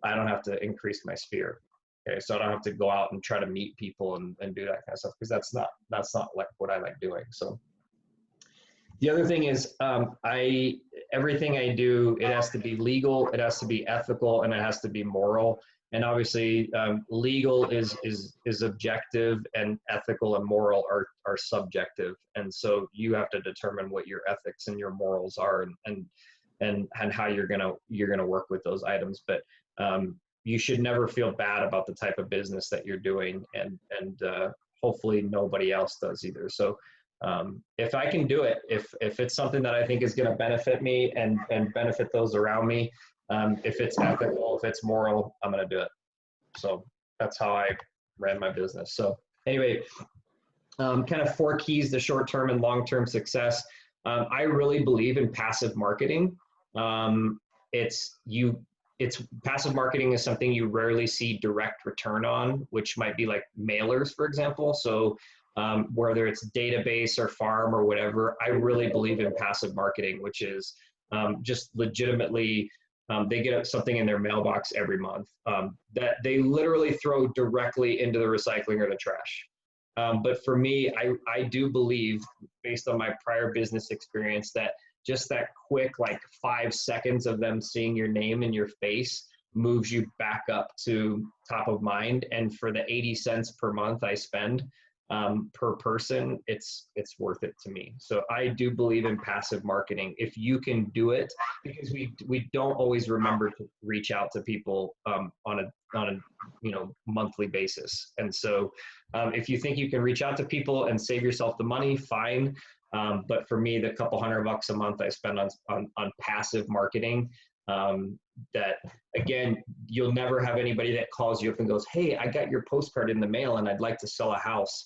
I don't have to increase my sphere. Okay, so I don't have to go out and try to meet people and do that kind of stuff, because that's not like what I like doing. So the other thing is, everything I do, it has to be legal, it has to be ethical, and it has to be moral. And obviously, legal is objective, and ethical and moral are subjective. And so you have to determine what your ethics and your morals are, and how you're gonna work with those items. But you should never feel bad about the type of business that you're doing, and hopefully nobody else does either. So if I can do it, if it's something that I think is going to benefit me and benefit those around me, if it's ethical, if it's moral, I'm going to do it. So that's how I ran my business. So anyway, kind of 4 keys to short-term and long-term success. I really believe in passive marketing. Passive marketing is something you rarely see direct return on, which might be like mailers, for example. So whether it's database or farm or whatever, I really believe in passive marketing, which is just legitimately, they get something in their mailbox every month that they literally throw directly into the recycling or the trash. But for me, I do believe, based on my prior business experience, that just that quick, like 5 seconds of them seeing your name and your face moves you back up to top of mind. And for the 80 cents per month I spend per person, it's worth it to me. So I do believe in passive marketing if you can do it, because we don't always remember to reach out to people on a monthly basis. And so if you think you can reach out to people and save yourself the money, fine. But for me, the couple $100 a month I spend on passive marketing, that, again, you'll never have anybody that calls you up and goes, hey, I got your postcard in the mail and I'd like to sell a house.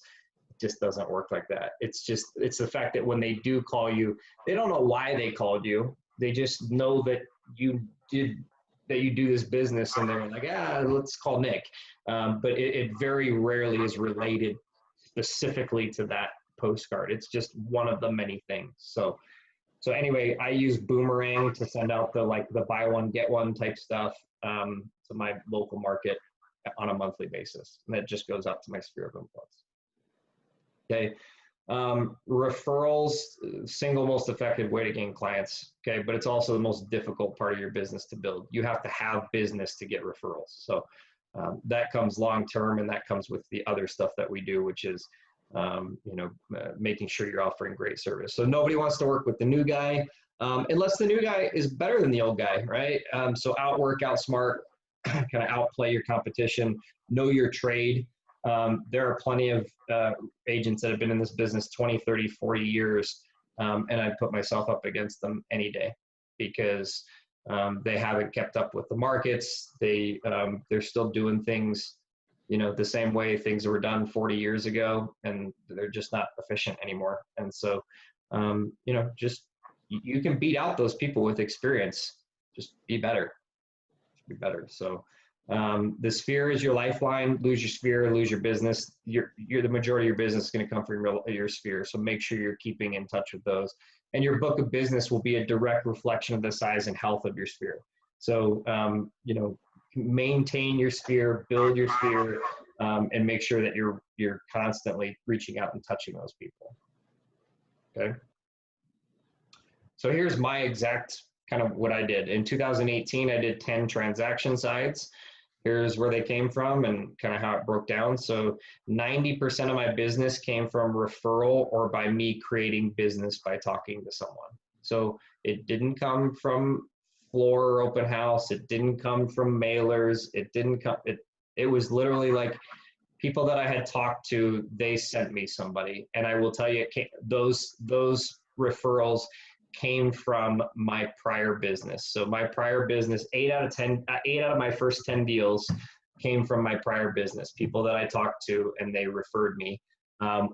It just doesn't work like that. It's the fact that when they do call you, they don't know why they called you. They just know that you do this business, and they're like, let's call Nick. But it very rarely is related specifically to that postcard. It's just one of the many things. So anyway, I use Boomerang to send out the buy one, get one type stuff to my local market on a monthly basis. And that just goes out to my sphere of influence. Okay. Referrals, single most effective way to gain clients. Okay. But it's also the most difficult part of your business to build. You have to have business to get referrals. So that comes long-term, and that comes with the other stuff that we do, which is making sure you're offering great service. So nobody wants to work with the new guy unless the new guy is better than the old guy, right? So outwork, outsmart, kind of outplay your competition, know your trade. There are plenty of agents that have been in this business 20, 30, 40 years, and I'd put myself up against them any day, because they haven't kept up with the markets. They're still doing things the same way things were done 40 years ago, and they're just not efficient anymore. And so, just, you can beat out those people with experience. Just be better. Be better. So, the sphere is your lifeline. Lose your sphere, lose your business. You're the majority of your business is going to come from your sphere. So make sure you're keeping in touch with those. And your book of business will be a direct reflection of the size and health of your sphere. So, you know, maintain your sphere, build your sphere, and make sure that you're constantly reaching out and touching those people. Okay. So here's my exact kind of what I did. In 2018, I did 10 transaction sites. Here's where they came from and kind of how it broke down. So 90% of my business came from referral or by me creating business by talking to someone. So it didn't come from floor or open house. It didn't come from mailers. It was literally like people that I had talked to, they sent me somebody. And I will tell you, those referrals came from my prior business. So my prior business, 8 out of my first 10 deals came from my prior business, people that I talked to and they referred me,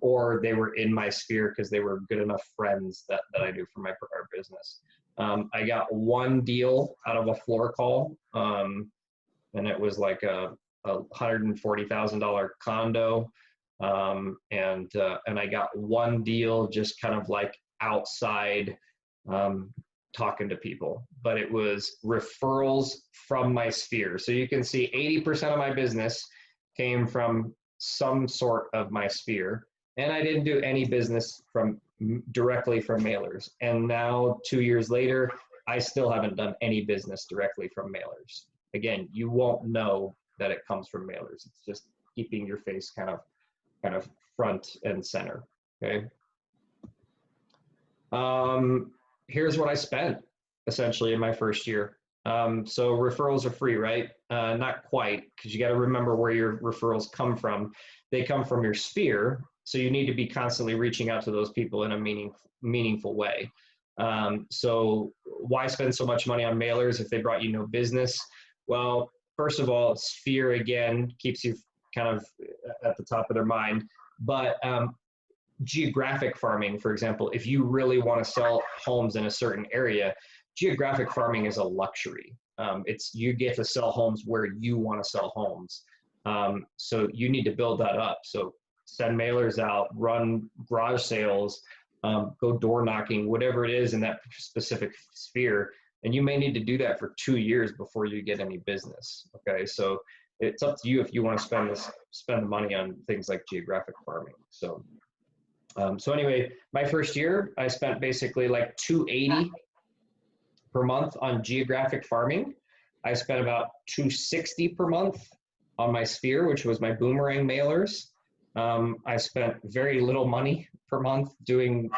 or they were in my sphere because they were good enough friends that I knew from my prior business. I got one deal out of a floor call, and it was like a $140,000 condo, and I got one deal just kind of like outside, talking to people, but it was referrals from my sphere. So you can see 80% of my business came from some sort of my sphere, and I didn't do any business directly from mailers. And now 2 years later, I still haven't done any business directly from mailers. Again, you won't know that it comes from mailers. It's just keeping your face kind of front and center. Okay. Here's what I spent essentially in my first year. So referrals are free, right? Not quite, because you got to remember where your referrals come from. They come from your sphere, so you need to be constantly reaching out to those people in a meaningful way. So why spend so much money on mailers if they brought you no business? Well, first of all, sphere again keeps you kind of at the top of their mind, but geographic farming, for example, if you really want to sell homes in a certain area, geographic farming is a luxury. You get to sell homes where you want to sell homes. So you need to build that up. So send mailers out, run garage sales, go door knocking, whatever it is in that specific sphere. And you may need to do that for 2 years before you get any business. Okay, so it's up to you if you want to spend the money on things like geographic farming. So anyway, my first year, I spent basically like $280 per month on geographic farming. I spent about $260 per month on my sphere, which was my boomerang mailers. I spent very little money per month doing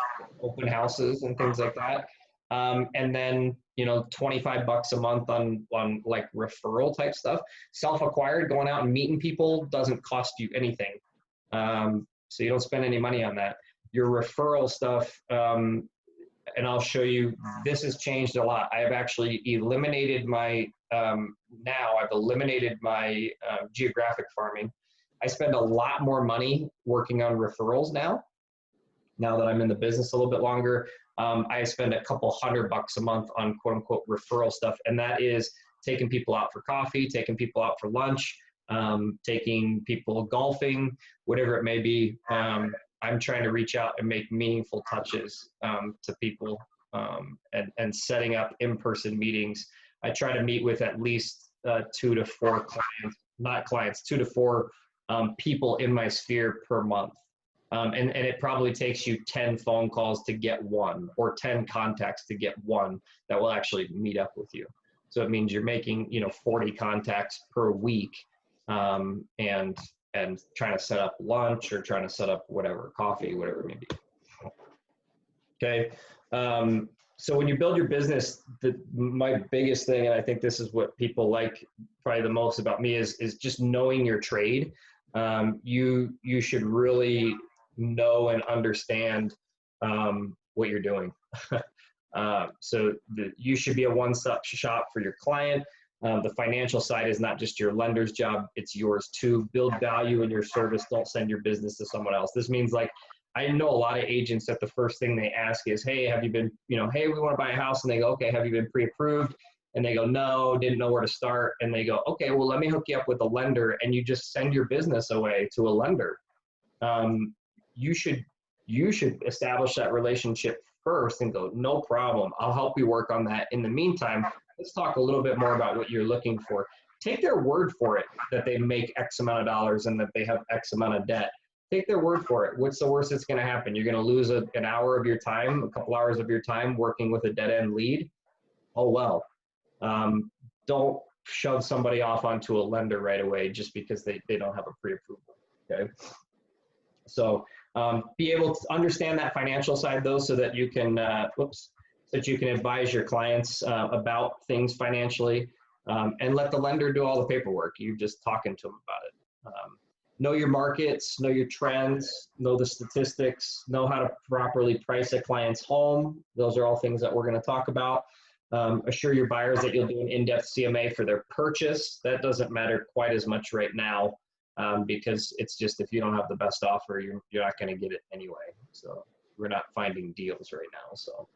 open houses and things like that. And then, you know, $25 a month on like referral type stuff. Self-acquired, going out and meeting people doesn't cost you anything. So you don't spend any money on that. Your referral stuff, and I'll show you, this has changed a lot. I have actually eliminated my, I've eliminated my geographic farming. I spend a lot more money working on referrals now that I'm in the business a little bit longer. I spend a couple $100 a month on quote unquote referral stuff. And that is taking people out for coffee, taking people out for lunch, taking people golfing, whatever it may be. I'm trying to reach out and make meaningful touches to people, and setting up in-person meetings. I try to meet with at least 2 to 4 clients, 2 to 4 people in my sphere per month. And it probably takes you 10 phone calls to get one, or 10 contacts to get one that will actually meet up with you. So it means you're making, 40 contacts per week, and trying to set up lunch or trying to set up whatever, coffee, whatever it may be. Okay. So when you build your business, my biggest thing, and I think this is what people like probably the most about me, is just knowing your trade. You should really know and understand what you're doing. So you should be a one-stop shop for your client. The financial side is not just your lender's job, it's yours too. Build value in your service. Don't send your business to someone else. This means, like, I know a lot of agents that the first thing they ask is, hey, have you been, hey, we want to buy a house. And they go, okay, have you been pre-approved? And they go, no, didn't know where to start. And they go, okay, well, let me hook you up with a lender. And you just send your business away to a lender. You should establish that relationship first and go, no problem, I'll help you work on that. In the meantime, let's talk a little bit more about what you're looking for. Take their word for it that they make X amount of dollars and that they have X amount of debt. Take their word for it. What's the worst that's going to happen? You're going to lose an hour of your time, a couple hours of your time working with a dead end lead. Oh, well. Don't shove somebody off onto a lender right away just because they don't have a pre-approval. Okay. So be able to understand that financial side though, so that you can, so that you can advise your clients about things financially, and let the lender do all the paperwork. You're just talking to them about it. Know your markets, know your trends, know the statistics, know how to properly price a client's home. Those are all things that we're going to talk about. Assure your buyers that you'll do an in-depth CMA for their purchase. That doesn't matter quite as much right now, because it's just, if you don't have the best offer, you're not going to get it anyway. So we're not finding deals right now. So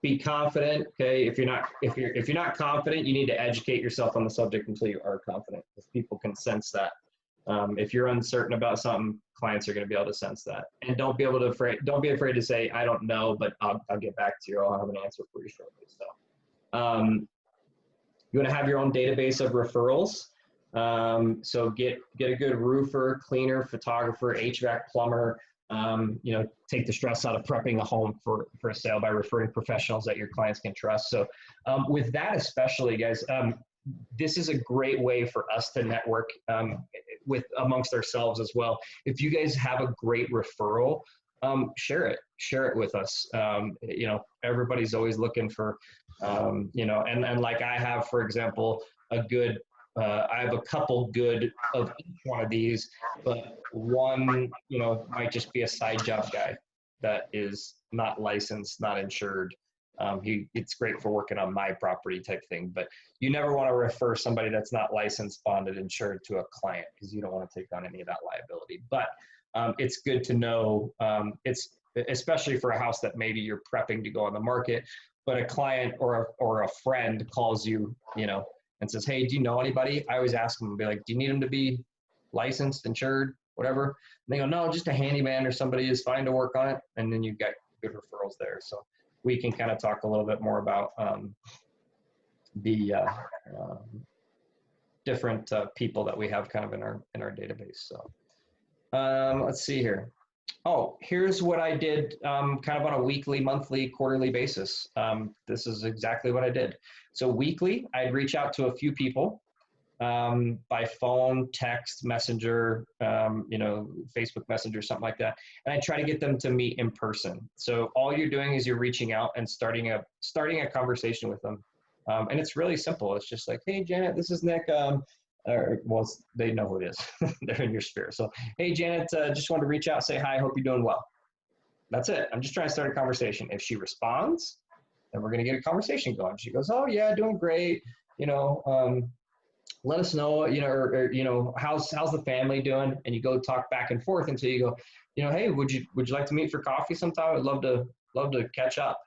be confident. Okay, if you're not confident, you need to educate yourself on the subject until you are confident, because people can sense that. If you're uncertain about something, clients are going to be able to sense that. And don't be afraid to say, I don't know, but I'll get back to you. I'll have an answer for you shortly. So you want to have your own database of referrals. So get a good roofer, cleaner, photographer, HVAC plumber. Take the stress out of prepping a home for a sale by referring professionals that your clients can trust. So with that especially, guys, this is a great way for us to network amongst ourselves as well. If you guys have a great referral, share it with us. Everybody's always looking for, and like I have, for example, I have a couple good of each one of these, but one, might just be a side job guy that is not licensed, not insured. It's great for working on my property type thing, but you never want to refer somebody that's not licensed, bonded, insured to a client, because you don't want to take on any of that liability. But it's good to know, it's especially for a house that maybe you're prepping to go on the market, but a client or a friend calls you, and says, hey, do you know anybody? I always ask them and be like, do you need them to be licensed, insured, whatever? And they go, no, just a handyman or somebody is fine to work on it. And then you've got good referrals there. So we can kind of talk a little bit more about the different people that we have kind of in our database. So let's see here. Oh, here's what I did kind of on a weekly, monthly, quarterly basis. This is exactly what I did. So weekly, I'd reach out to a few people by phone, text, messenger, Facebook Messenger, something like that. And I try to get them to meet in person. So all you're doing is you're reaching out and starting a conversation with them. And it's really simple. It's just like, hey, Janet, this is Nick. Well, they know who it is. They're in your sphere. So, hey, Janet, just wanted to reach out, say hi, hope you're doing well. That's it. I'm just trying to start a conversation. If she responds, then we're going to get a conversation going. She goes, oh, yeah, doing great. Let us know, how's the family doing? And you go talk back and forth until you go, hey, would you like to meet for coffee sometime? I'd love to catch up.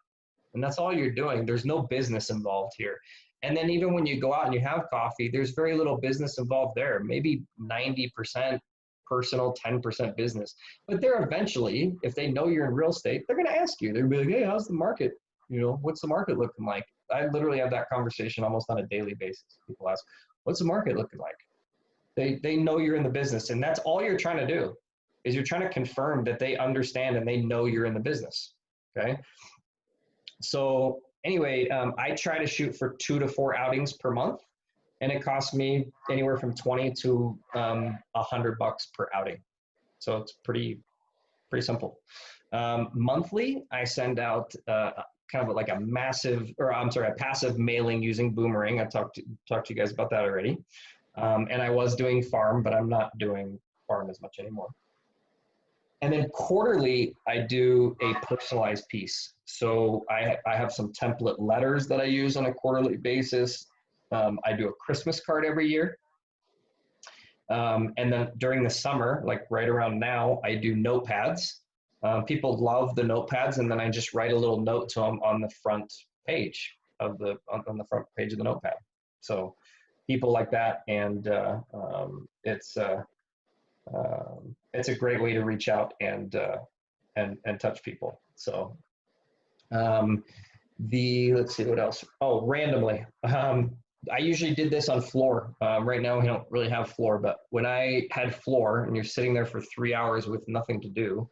And that's all you're doing. There's no business involved here. And then even when you go out and you have coffee, there's very little business involved there. Maybe 90% personal, 10% business. But they're eventually, if they know you're in real estate, they're going to ask you. They'll be like, hey, how's the market? What's the market looking like? I literally have that conversation almost on a daily basis. People ask, what's the market looking like? They know you're in the business. And that's all you're trying to do, is you're trying to confirm that they understand and they know you're in the business. Okay. So anyway, I try to shoot for 2 to 4 outings per month, and it costs me anywhere from $20 to $100 per outing. So it's pretty simple. Monthly, I send out kind of like a passive mailing using Boomerang. I talked to you guys about that already. And I was doing farm, but I'm not doing farm as much anymore. And then quarterly, I do a personalized piece. So I have some template letters that I use on a quarterly basis. I do a Christmas card every year. And then during the summer, like right around now, I do notepads. People love the notepads, and then I just write a little note to them on the front page of the notepad. So people like that, and it's a great way to reach out and touch people. So let's see what else. Oh, randomly. I usually did this on floor. Right now we don't really have floor, but when I had floor and you're sitting there for 3 hours with nothing to do,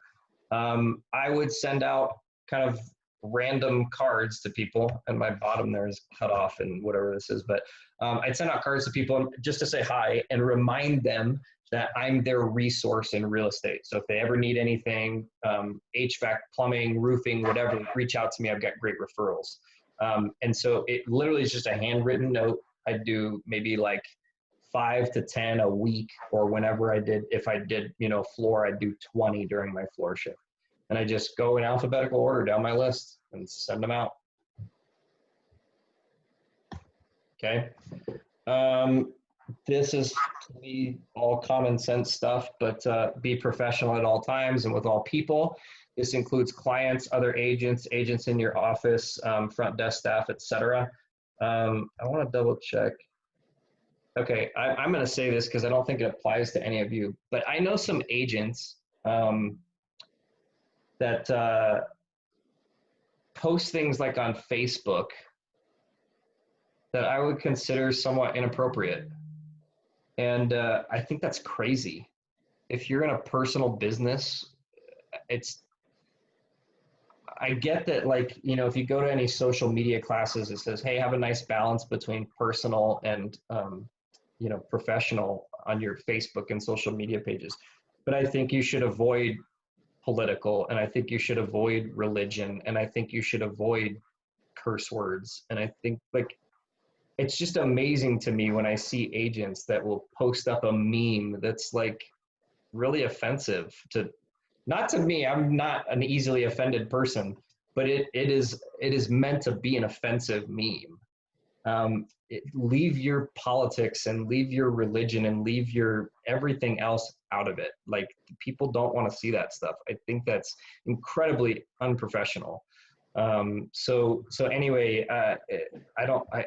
I would send out kind of random cards to people, and my bottom there is cut off and whatever this is, but I'd send out cards to people just to say hi and remind them that I'm their resource in real estate. So if they ever need anything, HVAC, plumbing, roofing, whatever, reach out to me. I've got great referrals. And so it literally is just a handwritten note. I do maybe like 5 to 10 a week, or whenever I did, if I did, floor, I'd do 20 during my floor shift. And I just go in alphabetical order down my list and send them out. Okay. This is to me all common sense stuff, but be professional at all times and with all people. This includes clients, other agents, agents in your office, front desk staff, etc. I want to double check. Okay, I'm going to say this because I don't think it applies to any of you, but I know some agents that post things like on Facebook that I would consider somewhat inappropriate. And I think that's crazy. If you're in a personal business, I get that, like, if you go to any social media classes, it says, hey, have a nice balance between personal and, professional on your Facebook and social media pages. But I think you should avoid political, and I think you should avoid religion, and I think you should avoid curse words. And I think, like, it's just amazing to me when I see agents that will post up a meme that's like really offensive not to me. I'm not an easily offended person, but it is meant to be an offensive meme. Leave your politics and leave your religion and leave your everything else out of it. Like, people don't want to see that stuff. I think that's incredibly unprofessional. So anyway,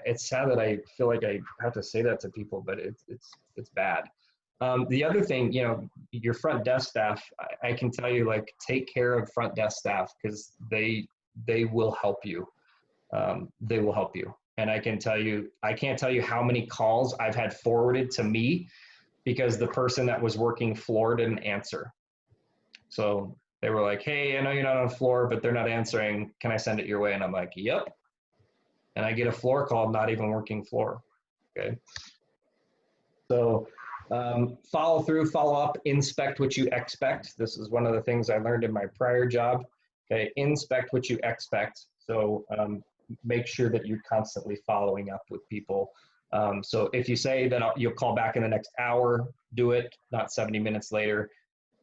it's sad that I feel like I have to say that to people, but it's bad. The other thing, your front desk staff, I can tell you, like, take care of front desk staff, because they will help you. They will help you. And I can't tell you how many calls I've had forwarded to me because the person that was working floor didn't answer. So they were like, hey, I know you're not on floor, but they're not answering. Can I send it your way? And I'm like, yep. And I get a floor call, not even working floor. Okay. So follow through, follow up, inspect what you expect. This is one of the things I learned in my prior job. Okay. Inspect what you expect. So make sure that you're constantly following up with people. So if you say that you'll call back in the next hour, do it, not 70 minutes later.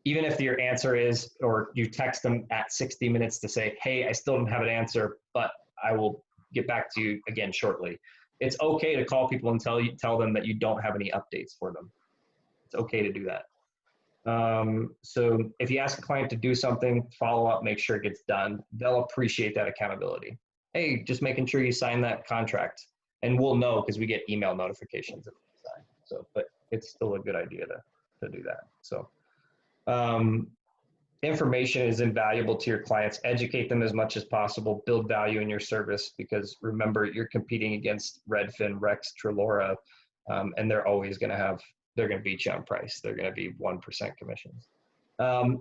Even if your answer is, or you text them at 60 minutes to say, hey, I still don't have an answer, but I will get back to you again shortly. It's okay to call people and tell them that you don't have any updates for them. It's okay to do that. So if you ask a client to do something, follow up, make sure it gets done. They'll appreciate that accountability. Hey, just making sure you sign that contract, and we'll know because we get email notifications if you sign. So, but it's still a good idea to do that. So information is invaluable to your clients. Educate them as much as possible. Build value in your service, because remember, you're competing against Redfin, Rex, Trilora, and they're going to beat you on price. They're going to be 1% commissions.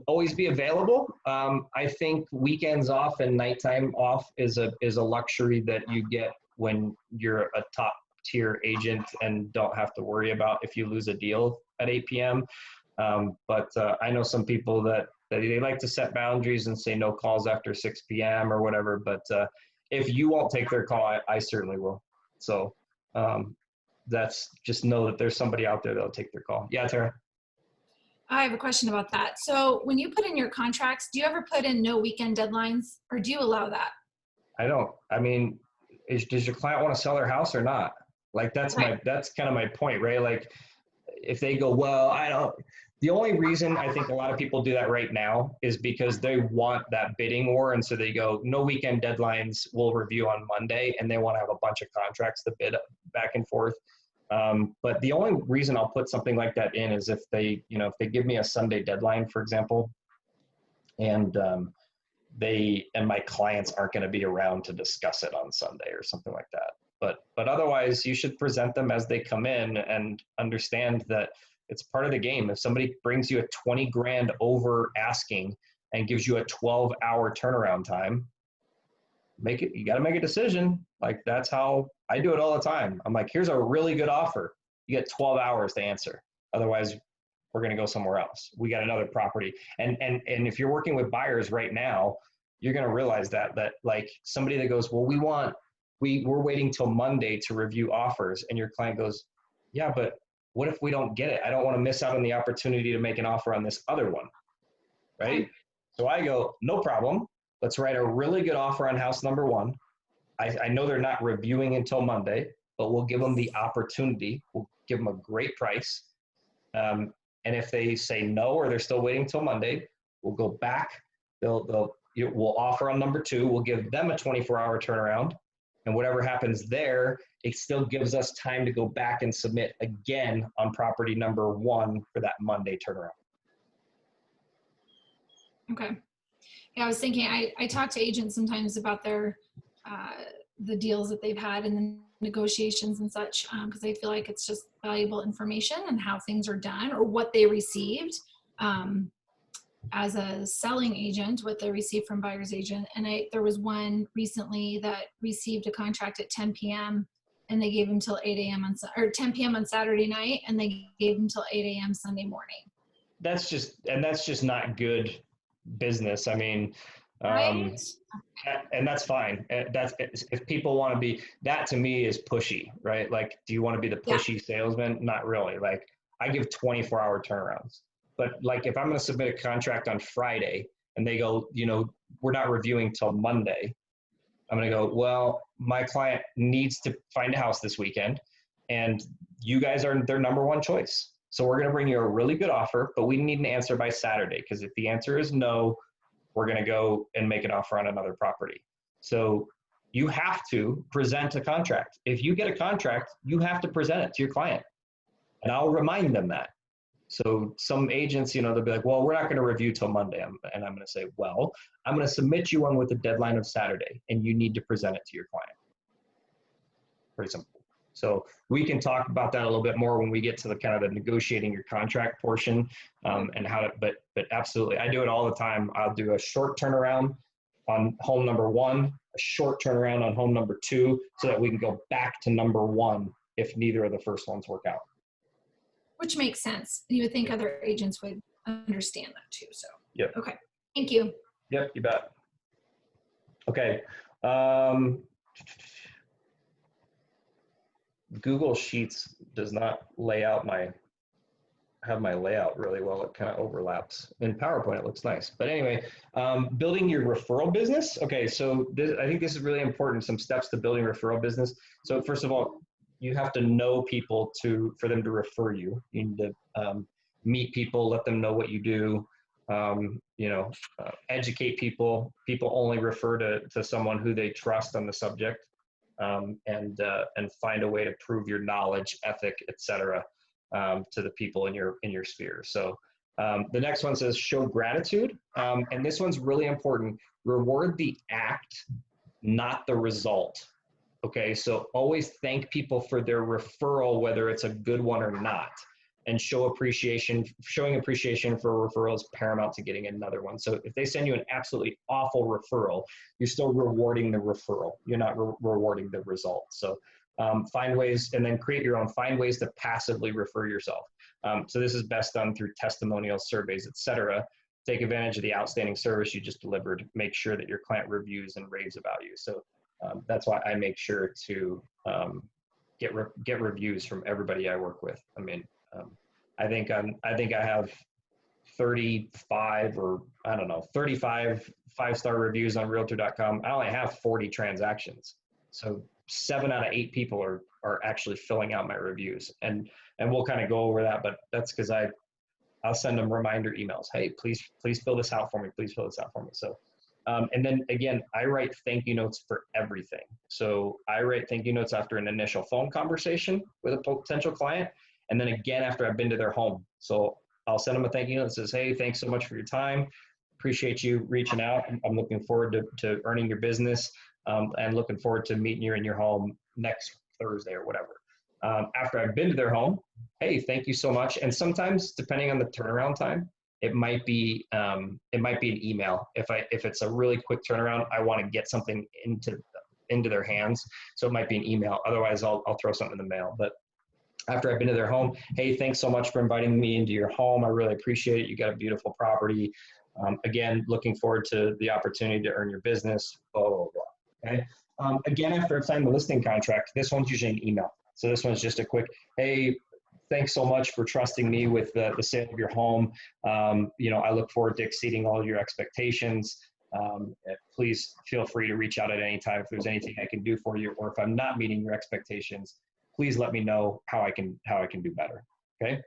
Always be available. I think weekends off and nighttime off is a luxury that you get when you're a top tier agent and don't have to worry about if you lose a deal at 8 p.m. But I know some people that they like to set boundaries and say no calls after 6 p.m. or whatever. But if you won't take their call, I certainly will. So that's just know that there's somebody out there that'll take their call. Yeah, Tara. I have a question about that. So when you put in your contracts, do you ever put in no weekend deadlines, or do you allow that? I don't. I mean, does your client want to sell their house or not? Like, that's kind of my point, right? Like, if they go, well, I don't. The only reason I think a lot of people do that right now is because they want that bidding war, and so they go, no weekend deadlines, we'll review on Monday, and they want to have a bunch of contracts to bid back and forth. But the only reason I'll put something like that in is if they give me a Sunday deadline, for example, and they and my clients aren't going to be around to discuss it on Sunday or something like that. But otherwise, you should present them as they come in and understand that it's part of the game. If somebody brings you a 20 grand over asking and gives you a 12-hour turnaround time, you got to make a decision. Like, that's how I do it all the time. I'm like, here's a really good offer. You get 12 hours to answer. Otherwise, we're going to go somewhere else. We got another property. And if you're working with buyers right now, you're going to realize that like somebody that goes, well, we're waiting till Monday to review offers. And your client goes, yeah, but what if we don't get it? I don't want to miss out on the opportunity to make an offer on this other one, right? So I go, no problem. Let's write a really good offer on house number one. I know they're not reviewing until Monday, but we'll give them the opportunity. We'll give them a great price. And if they say no, or they're still waiting till Monday, we'll go back. We'll offer on number two. We'll give them a 24-hour turnaround. And whatever happens there, it still gives us time to go back and submit again on property number one for that Monday turnaround. Okay. Yeah, I was thinking, I talk to agents sometimes about their, the deals that they've had and the negotiations and such, because I feel like it's just valuable information and how things are done or what they received as a selling agent, what they received from buyer's agent. And there was one recently that received a contract at 10 p.m. and they gave him till 8 a.m. or 10 p.m. on Saturday night, and they gave him till 8 a.m. Sunday morning. That's just not good business. I mean, Right? and that's fine. That's, if people want to be, that to me is pushy, right? Like, do you want to be the pushy salesman? Not really. Like, I give 24-hour turnarounds. But like, if I'm going to submit a contract on Friday and they go, we're not reviewing till Monday, I'm going to go, well, my client needs to find a house this weekend and you guys are their number one choice. So we're going to bring you a really good offer, but we need an answer by Saturday. Because if the answer is no, we're going to go and make an offer on another property. So you have to present a contract. If you get a contract, you have to present it to your client. And I'll remind them that. So some agents, they'll be like, well, we're not going to review till Monday. And I'm going to say, well, I'm going to submit you one with a deadline of Saturday, and you need to present it to your client. Pretty simple. So we can talk about that a little bit more when we get to the kind of the negotiating your contract portion, and how to, but absolutely. I do it all the time. I'll do a short turnaround on home number one, a short turnaround on home number two, so that we can go back to number one if neither of the first ones work out. Which makes sense. You would think other agents would understand that too. So, yep. Okay. Thank you. Yep, you bet. Okay. Google Sheets does not lay out have my layout really well. It kind of overlaps. In PowerPoint, it looks nice. But anyway, building your referral business. Okay, so I think this is really important, some steps to building referral business. So first of all, you have to know people for them to refer you. You need to meet people, let them know what you do, educate people. People only refer to someone who they trust on the subject, and find a way to prove your knowledge, ethic, etc., to the people in your sphere. So the next one says show gratitude, and this one's really important. Reward the act, not the result. Okay, so always thank people for their referral, whether it's a good one or not, and showing appreciation for a referral is paramount to getting another one. So if they send you an absolutely awful referral, you're still rewarding the referral. You're not rewarding the result. So find ways, and then create your own. Find ways to passively refer yourself. So this is best done through testimonials, surveys, etc. Take advantage of the outstanding service you just delivered. Make sure that your client reviews and raves about you. So that's why I make sure to get reviews from everybody I work with. I mean, I think I have 35 or 35 5-star reviews on Realtor.com. I only have 40 transactions, so 7 out of 8 people are actually filling out my reviews, and we'll kind of go over that. But that's because I'll send them reminder emails. Hey, please fill this out for me. Please fill this out for me. So. And then again, I write thank you notes for everything. So I write thank you notes after an initial phone conversation with a potential client, and then again after I've been to their home. So I'll send them a thank you note that says, hey, thanks so much for your time. appreciate you reaching out. I'm looking forward to earning your business, and looking forward to meeting you in your home next Thursday or whatever. After I've been to their home, hey, thank you so much. And sometimes, depending on the turnaround time, it might be an email. If it's a really quick turnaround, I want to get something into their hands, so it might be an email. Otherwise, I'll throw something in the mail. But after I've been to their home, hey, thanks so much for inviting me into your home. I really appreciate it. You got a beautiful property. Again, looking forward to the opportunity to earn your business, blah, blah, blah. Okay. Again, after I've signed the listing contract, this one's usually an email. So this one's just a quick, hey, thanks so much for trusting me with the sale of your home. I look forward to exceeding all your expectations. Please feel free to reach out at any time if there's anything I can do for you, or if I'm not meeting your expectations, please let me know how I can do better. Okay.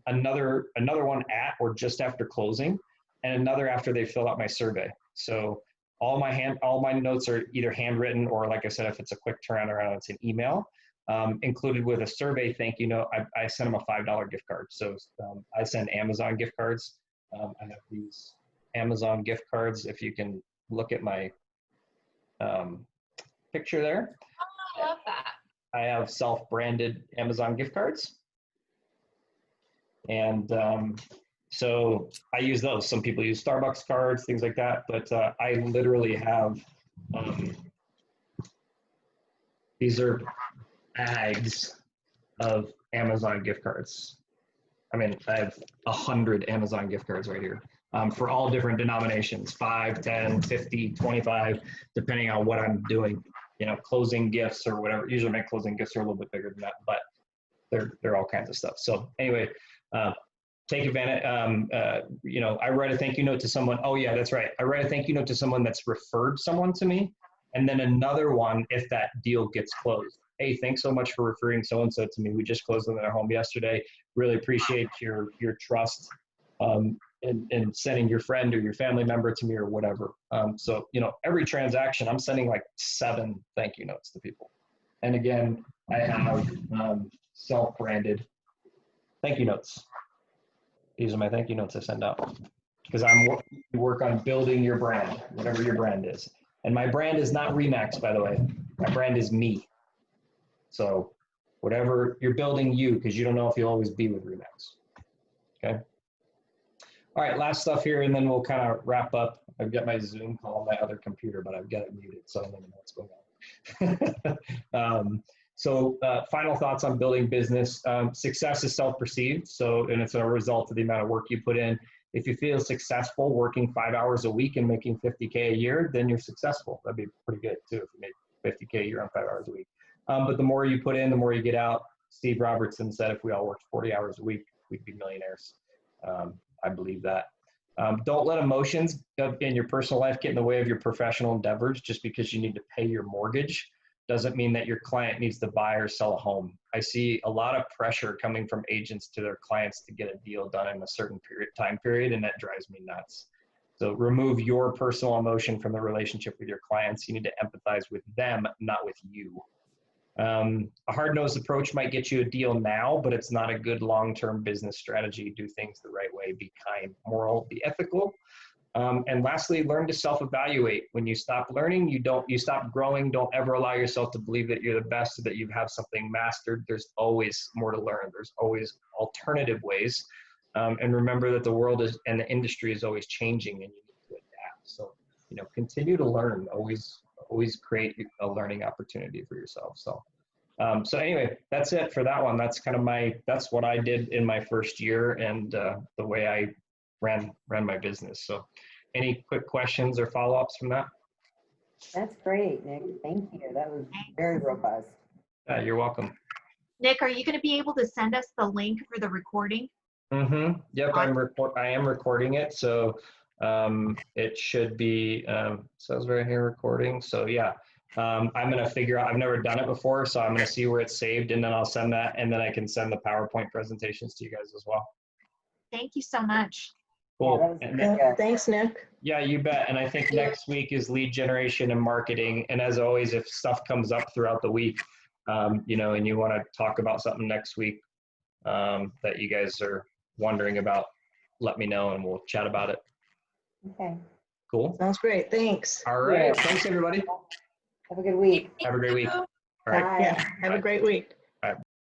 Another one at or just after closing, and another after they fill out my survey. So all my notes are either handwritten, or like I said, if it's a quick turnaround, it's an email. Included with a survey thank you note, I send them a $5 gift card. So I send Amazon gift cards. I have these Amazon gift cards. If you can look at my picture there. Oh, I love that. I have self-branded Amazon gift cards. And so I use those. Some people use Starbucks cards, things like that. But I literally have, these are bags of Amazon gift cards. I mean, I have 100 Amazon gift cards right here, for all different denominations, 5, 10, 50, 25, depending on what I'm doing. Closing gifts or whatever. Usually my closing gifts are a little bit bigger than that, but they're all kinds of stuff. So anyway, take advantage. I write a thank you note to someone. Oh yeah, that's right. I write a thank you note to someone that's referred someone to me. And then another one if that deal gets closed. Hey, thanks so much for referring so-and-so to me. We just closed on their home yesterday. Really appreciate your trust in sending your friend or your family member to me or whatever. So, every transaction, I'm sending like 7 thank you notes to people. And again, I have self-branded thank you notes. These are my thank you notes I send out because we work on building your brand, whatever your brand is. And my brand is not Remax, by the way. My brand is me. So whatever you're building you, because you don't know if you'll always be with Remax. Okay. All right, last stuff here, and then we'll kind of wrap up. I've got my Zoom call on my other computer, but I've got it muted, so I don't know what's going on. So final thoughts on building business. Success is self-perceived, and it's a result of the amount of work you put in. If you feel successful working 5 hours a week and making $50K a year, then you're successful. That'd be pretty good too if you make $50K a year on 5 hours a week. But the more you put in, the more you get out. Steve Robertson said if we all worked 40 hours a week, we'd be millionaires. I believe that. Don't let emotions in your personal life get in the way of your professional endeavors. Just because you need to pay your mortgage doesn't mean that your client needs to buy or sell a home. I see a lot of pressure coming from agents to their clients to get a deal done in a certain time period, and that drives me nuts. So remove your personal emotion from the relationship with your clients. You need to empathize with them, not with you. A hard-nosed approach might get you a deal now, but it's not a good long-term business strategy. Do things the right way, be kind, moral, be ethical. And lastly, learn to self-evaluate. When you stop learning, you stop growing. Don't ever allow yourself to believe that you're the best or that you have something mastered. There's always more to learn. There's always alternative ways. And remember that the world and the industry is always changing, and you need to adapt. So, continue to learn. Always create a learning opportunity for yourself. So anyway, that's it for that one. That's kind of that's what I did in my first year, and the way I ran my business. So any quick questions or follow-ups from that? That's great, Nick. Thank you. That was very robust. You're welcome. Nick, are you going to be able to send us the link for the recording? Mm-hmm. Yep, I am recording it. So it should be, says right here, recording. So yeah, I'm going to figure out, I've never done it before, so I'm going to see where it's saved, and then I'll send that, and then I can send the PowerPoint presentations to you guys as well. Thank you so much. Cool. Yeah, Thanks, Nick. Yeah, you bet. And I think next week is lead generation and marketing. And as always, if stuff comes up throughout the week, and you want to talk about something next week that you guys are wondering about, let me know and we'll chat about it. Okay. Cool. Sounds great. Thanks. All right. Yeah. Thanks, everybody. Have a good week. Have a great week. Thank you. All right. Bye. Yeah. Have a great week.